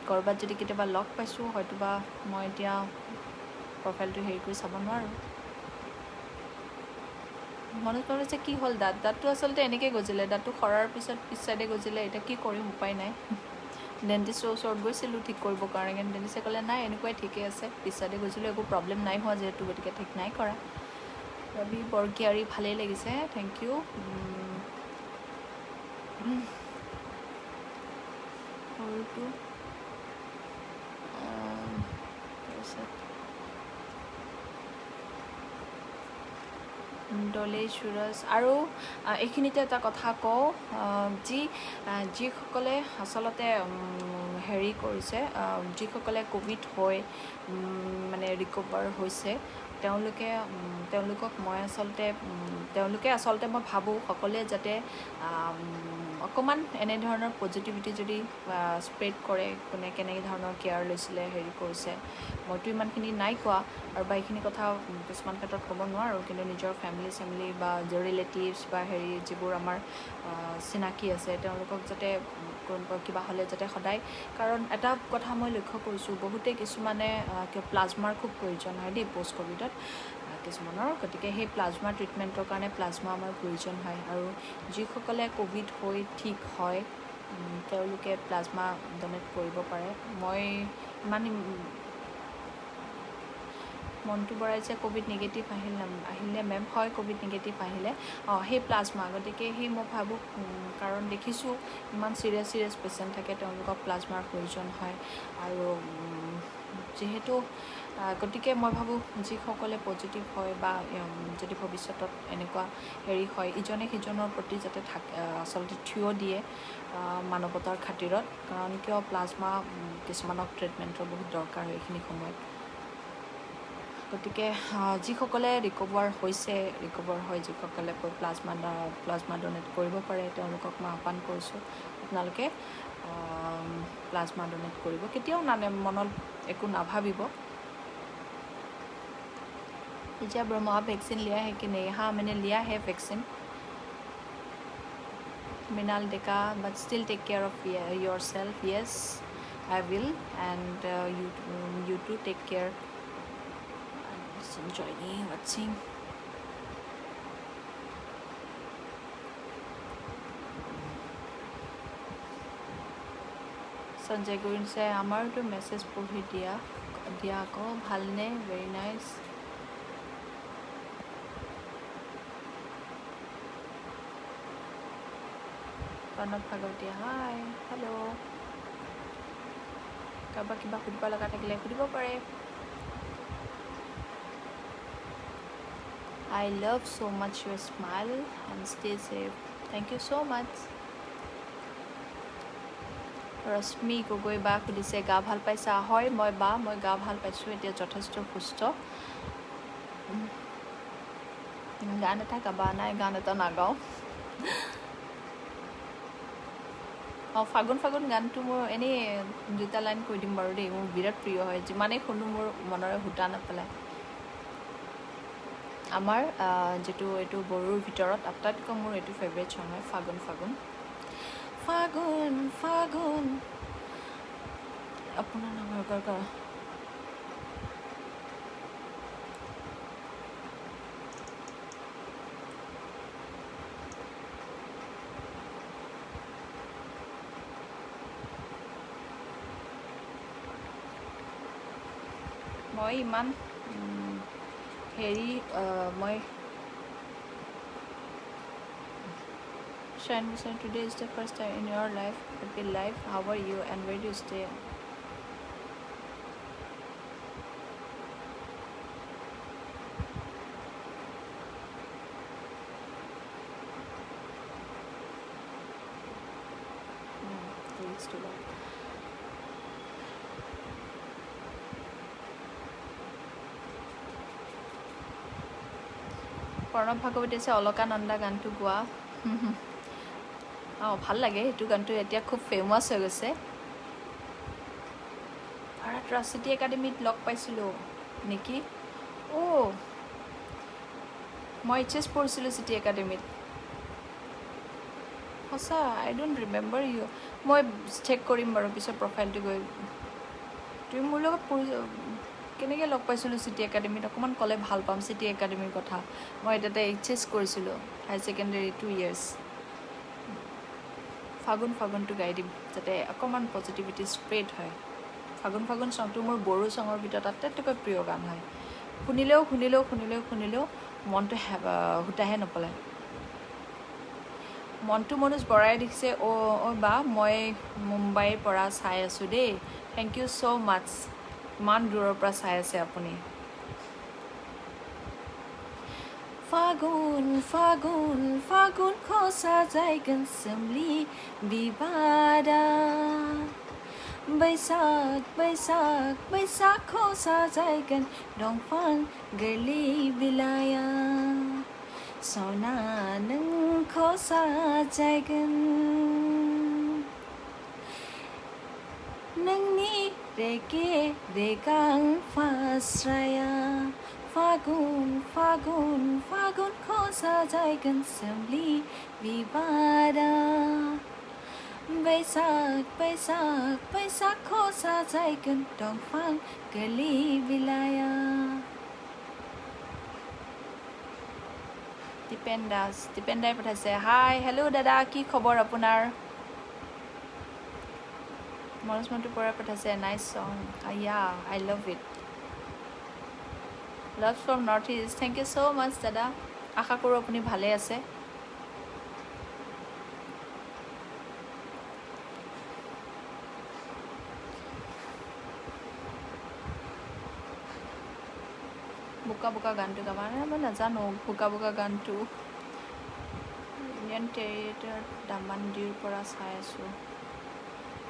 ক'ৰবাত যদি কেতিয়াবা লগ পাইছোঁ হয়তোবা মই এতিয়া প্ৰফাইলটো হেৰি কৰি চাব নোৱাৰোঁ মনত পৰিছে কি হ'ল দাঁতটো আচলতে এনেকৈ গজিলে দাঁতটো সৰাৰ পিছত পিছ চাইডে গজিলে এতিয়া কি কৰিম উপায় নাই ডেণ্টিষ্টৰ ওচৰত গৈছিলোঁ ঠিক কৰিবৰ কাৰণে, কিন্তু ডেণ্টিষ্টে ক'লে নাই এনেকুৱাই ঠিকেই আছে। পিছতে গৈছিলোঁ, একো প্ৰব্লেম নাই হোৱা যিহেতু, গতিকে ঠিক নাই কৰা। ৰবি বৰগীয়াৰী ভালেই লাগিছে, থেংক ইউ। সৰুটো তাৰপিছত দলেই সুৰজ। আৰু এইখিনিতে এটা কথা কওঁ, যিসকলে আচলতে হেৰি কৰিছে, যিসকলে ক'ভিড হৈ মানে ৰিকভাৰ হৈছে, তেওঁলোকক মই তেওঁলোকে আচলতে মই ভাবোঁ সকলোৱে যাতে অকণমান এনেধৰণৰ পজিটিভিটি যদি স্প্ৰেড কৰে, কোনে কেনেকৈ ধৰণৰ কেয়াৰ লৈছিলে, হেৰি কৰিছে। মইতো ইমানখিনি নাই কোৱা, আৰু বা এইখিনি কথা কিছুমান ক্ষেত্ৰত ক'ব নোৱাৰোঁ, কিন্তু নিজৰ ফেমিলি বা ৰিলেটিভছ বা হেৰি যিবোৰ আমাৰ চিনাকি আছে, তেওঁলোকক যাতে কিবা হ'লে যাতে সদায়, কাৰণ এটা কথা মই লক্ষ্য কৰিছোঁ, বহুতেই কিছুমানে প্লাজমাৰ খুব প্ৰয়োজন হয় দেই পষ্ট ক'ভিডত কিছুমানৰ, গতিকে সেই প্লাজমা ট্ৰিটমেণ্টৰ কাৰণে প্লাজমা আমাৰ প্ৰয়োজন হয়। আৰু যিসকলে ক'ভিড হৈ ঠিক হয়, তেওঁলোকে প্লাজমা ডনেট কৰিব পাৰে। মই ইমান মনটো বঢ়াইছে, ক'ভিড নিগেটিভ আহিলে মেম, হয় ক'ভিড নিগেটিভ আহিলে সেই প্লাজমা, গতিকে সেই মই ভাবোঁ, কাৰণ দেখিছোঁ ইমান চিৰিয়াছ পেচেণ্ট থাকে, তেওঁলোকক প্লাজমাৰ প্ৰয়োজন হয়। আৰু যিহেতু গতিকে মই ভাবোঁ যিসকলে পজিটিভ হয় বা যদি ভৱিষ্যতত এনেকুৱা হেৰি হয়, ইজনে সিজনৰ প্ৰতি যাতে আচলতে থিয় দিয়ে মানৱতাৰ খাতিৰত, কাৰণ কিয় প্লাজমা কিছুমানক ট্ৰিটমেণ্টৰ বহুত দৰকাৰ হয় এইখিনি সময়ত। গতিকে যিসকলে ৰিকভাৰ হয়, যিসকলে প্লাজমা ডনেট কৰিব পাৰে, তেওঁলোকক মই আহ্বান কৰিছোঁ, আপোনালোকে প্লাজমা ডনেট কৰিব। কেতিয়াও মনত একো নাভাবিব। এতিয়া ब्रह्मा वैक्सीन लिया है कि नहीं? हाँ, मैंने लिया है vaccine. Minal Deka, but still take care of yourself. Yes, I will, and you too take care. I'm just enjoying watching. Sanjay গুৰিছে আমাৰতো মেছেজ পঢ়ি দিয়া আকৌ ভালনে? Very nice. Pranab Bhagawatiya hi, hello'. কাৰোবাক কিবা সুধিব লগা থাকিলে সুধিব পাৰে। I love so much your smile and stay safe. Thank you so much. ৰশ্মি গগৈ বা সুধিছে গা ভাল পাইছা? হয় মই গা ভাল পাইছোঁ, এতিয়া যথেষ্ট সুস্থ। গান এটা গাবা? নাই, গান এটা নাগাওঁ। ফাগুন গানটো মোৰ এনেই 2টা লাইন কৈ দিম বাৰু দেই, মোৰ বিৰাট প্ৰিয় হয়, যিমানেই শুনো মোৰ মনৰে সূতা নাপেলায়। আমাৰ যিটো এইটো বড়োৰ ভিতৰত আটাইতকৈ মোৰ এইটো ফেভৰেট চং হয়, ফাগুন আপোনাৰ নামৰ মই ইমান হেৰি মই Shine Hussain, today is the first time in your life. Happy life. How are you and where do you stay? Thanks to that. Pranab ভাগৱতী আছে অলকানন্দা গানটো গোৱা। ভাল লাগে সেইটো গানটো, এতিয়া খুব ফেমাছ হৈ গৈছে। ভাৰত ৰাজচিটি একাডেমীত লগ পাইছিলোঁ নেকি? মই HS পঢ়িছিলোঁ চিটি একাডেমীত। সঁচা, আই ডোণ্ট ৰিমেম্বাৰ ইউ। মই চেক কৰিম বাৰু পিছত প্ৰফাইলটো গৈ। তুমি মোৰ লগত কেনেকৈ লগ পাইছিলোঁ চিটি একাডেমীত? অকণমান ক'লে ভাল পাম চিটি একাডেমীৰ কথা। মই তাতে HS কৰিছিলোঁ, হায়াৰ ছেকেণ্ডেৰী 2 years। ফাগুন ফাগুনটো গাই দিম যাতে অকণমান পজিটিভিটি স্প্ৰেড হয় ফাগুন ফাগুন চংটো মোৰ বড়ো চঙৰ ভিতৰত আটাইতকৈ প্ৰিয় গান হয় শুনিলেও মনটো হুতাহে নপলায় মনটো মনোজ বৰাই দেখিছে অ' বা মই মুম্বাইৰ পৰা চাই আছোঁ দেই থেংক ইউ ছ' মাছ ইমান দূৰৰ পৰা চাই আছে আপুনি ফাগুন ফাগুন ফাগুন খসা जायगोन सोमलि बिबारा बैसाग बैसाग बैसाग खसा जायगोन दंफां गोरलै बिलाइया सना नोंखौ साजायगोन नोंनि रेगे रेगां फास्राया फागुन फागुन फागुनखौ साजायगोन सोमलि बिबारा बैसाग बैसाग बैसागखौ साजायगोन दंफां गोरलै बिलाइया দীপেন্দাই পঠাইছে হাই হেল্ল' দাদা কি খবৰ আপোনাৰ মনোজ মন্টু পৰা পঠাইছে nice song yeah I love it love from north east thank you so' much দাদা আশা কৰোঁ আপুনি ভালে আছে বোকা বোকা গানটো গাবা মই নাজানো বোকা বোকা গানটো ইউনিয়ন টেৰিটৰি দামানডিৰ পৰা চাই আছোঁ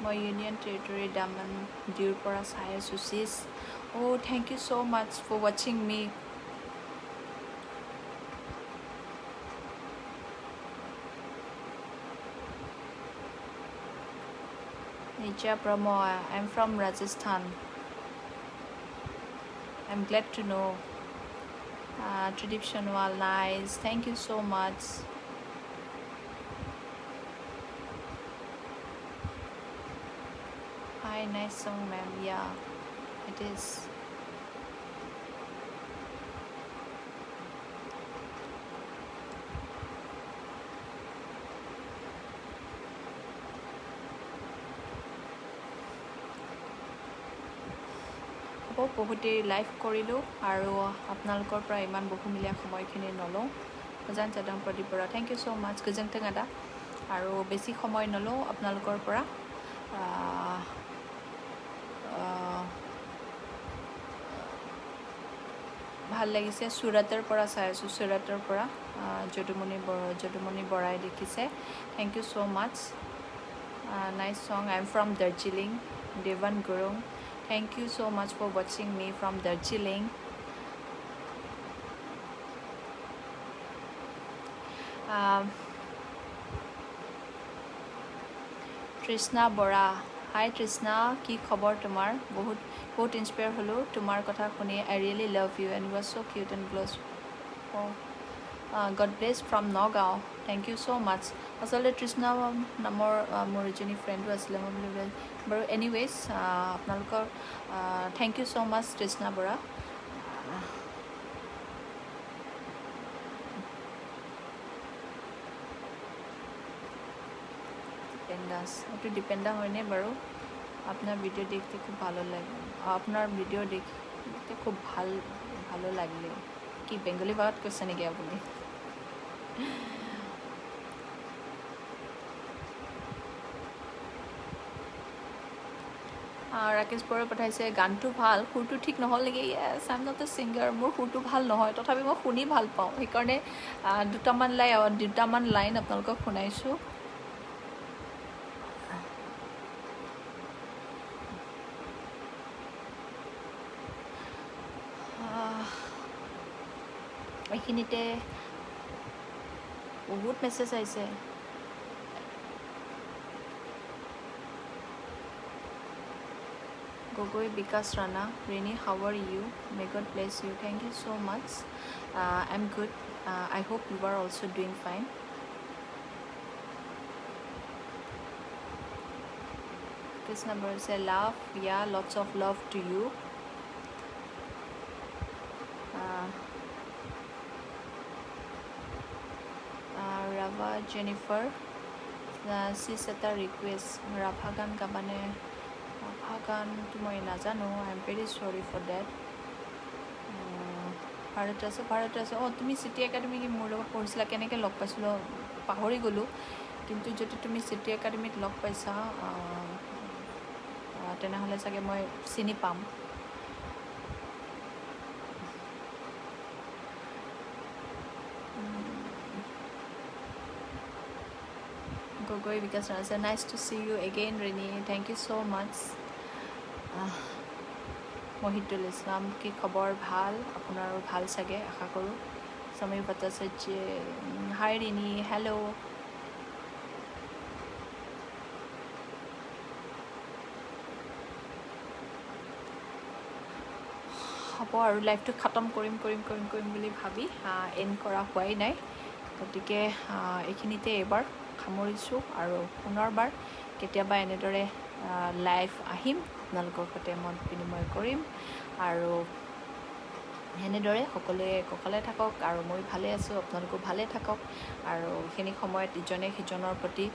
মই ইউনিয়ন টেৰিটৰি দামানডিৰ পৰা চাই আছোঁ চিছ অ' thank you so' much for ৱাচিং me Nisha Pramoy I am from Rajasthan I am glad to know' Tridip Shanwal, nice. Thank you so much. Hi, nice song, ma'am. Yeah, it is. বহুতে লাইভ কৰিলোঁ আৰু আপোনালোকৰ পৰা ইমান বহুমূলীয়া সময়খিনি নলওঁ Gajan Chadang Pradip Bora thank you so' much Gojongteng দাদা আৰু বেছি সময় নলওঁ আপোনালোকৰ পৰা ভাল লাগিছে চুৰাটৰ পৰা চাই আছোঁ চুৰাটৰ পৰা যদুমণি বৰাই লিখিছে thank you so' much nice song I am from Darjeeling Dewan Gurung Thank you so much for watching me from Darjeeling. Trishna Bora. Hi Trishna, কি খবৰ তোমাৰ বহুত ইনস্পায়াৰ হ'লো তোমাৰ কথা শুনি I really love you and you are so cute and close. Oh. God bless from Nagaon. Thank you so much. আচলতে তৃষ্ণা নামৰ মোৰ এজনী ফ্ৰেণ্ডো আছিলে মই বুলি বাৰু এনিৱেজ আপোনালোকৰ থেংক ইউ ছ' মাছ তৃষ্ণা বৰা এইটো ডিপেণ্ডা হয়নে বাৰু আপোনাৰ ভিডিঅ' দেখতে খুব ভালো লাগে আপোনাৰ ভিডিঅ' দেখতে খুব ভালো লাগিলে কি বেংগলী ভাষাত কৈছে নেকি আপুনি ৰাকেশ বৰাই পঠাইছে গানটো ভাল সুৰটো ঠিক নহ'ল নেকি yes I am not a singer মোৰ সুৰটো ভাল নহয় তথাপি মই শুনি ভাল পাওঁ সেইকাৰণে দুটামান লাইন আপোনালোকক শুনাইছোঁ এইখিনিতে বহুত মেছেজ আহিছে Gogoi Vikas Rana, Rini, how are you? May God bless you. Thank you so much. I'm good. I hope you are also doing fine. Krishna Bharat say love. Yeah, lots of love to you. Rava Jennifer, চি এটা request Rabha গান গাবানে ৰাভা গানটো মই নাজানো I am very sorry for that Bharat আছে অঁ তুমি চিটি একাডেমি কি মোৰ লগত পঢ়িছিলা কেনেকৈ লগ পাইছিলোঁ পাহৰি গ'লোঁ কিন্তু যদি তুমি চিটি একাডেমিত লগ পাইছা তেনেহ'লে চাগে মই চিনি পাম গগৈ বিকাশ আছে nice to see you again Reni thank you so' much Mohitul Islam কি খবৰ ভাল আপোনাৰো ভাল চাগে আশা কৰোঁ সমীৰ ভট্টাচাৰ্য হাই ৰিনি হেল্ল' হ'ব আৰু লাইফটো খতম কৰিম বুলি ভাবি এণ্ড কৰা হোৱাই নাই গতিকে এইখিনিতে এইবাৰ সামৰিছোঁ আৰু পুনৰবাৰ কেতিয়াবা এনেদৰে লাইভ আহিম আপোনালোকৰ সৈতে মত বিনিময় কৰিম আৰু এনেদৰে সকলোৱে কঁকালে থাকক আৰু মই ভালে আছোঁ আপোনালোকো ভালে থাকক আৰু এইখিনি সময়ত ইজনে সিজনৰ প্ৰতি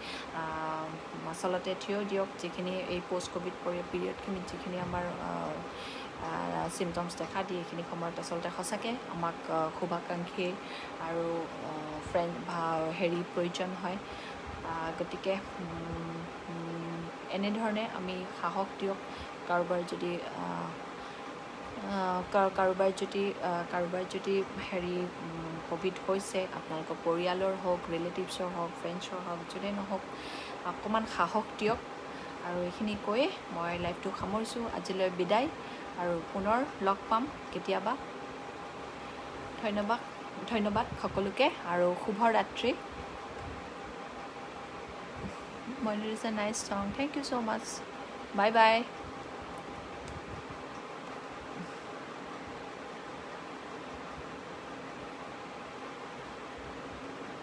আচলতে থিয় দিয়ক যিখিনি এই পষ্ট ক'ভিড পিৰিয়ডখিনিত যিখিনি আমাৰ চিমটমছ দেখা দিয়ে এইখিনি সময়ত আচলতে সঁচাকৈ আমাক শুভাকাংক্ষী আৰু ফ্ৰেণ্ড প্ৰয়োজন হয় গতিকে এনেধৰণে আমি সাহস দিয়ক কাৰোবাৰ যদি ক'ভিড হৈছে আপোনালোকৰ পৰিয়ালৰ হওক ৰিলেটিভছৰ হওক ফ্ৰেণ্ডছৰ হওক যোনে নহওক অকণমান সাহস দিয়ক আৰু এইখিনি কৈয়ে মই লাইভটো সামৰিছোঁ আজিলৈ বিদায় আৰু পুনৰ লগ পাম কেতিয়াবা ধন্যবাদ সকলোকে আৰু শুভৰাত্ৰি Mainur is a nice song thank you so' much bye by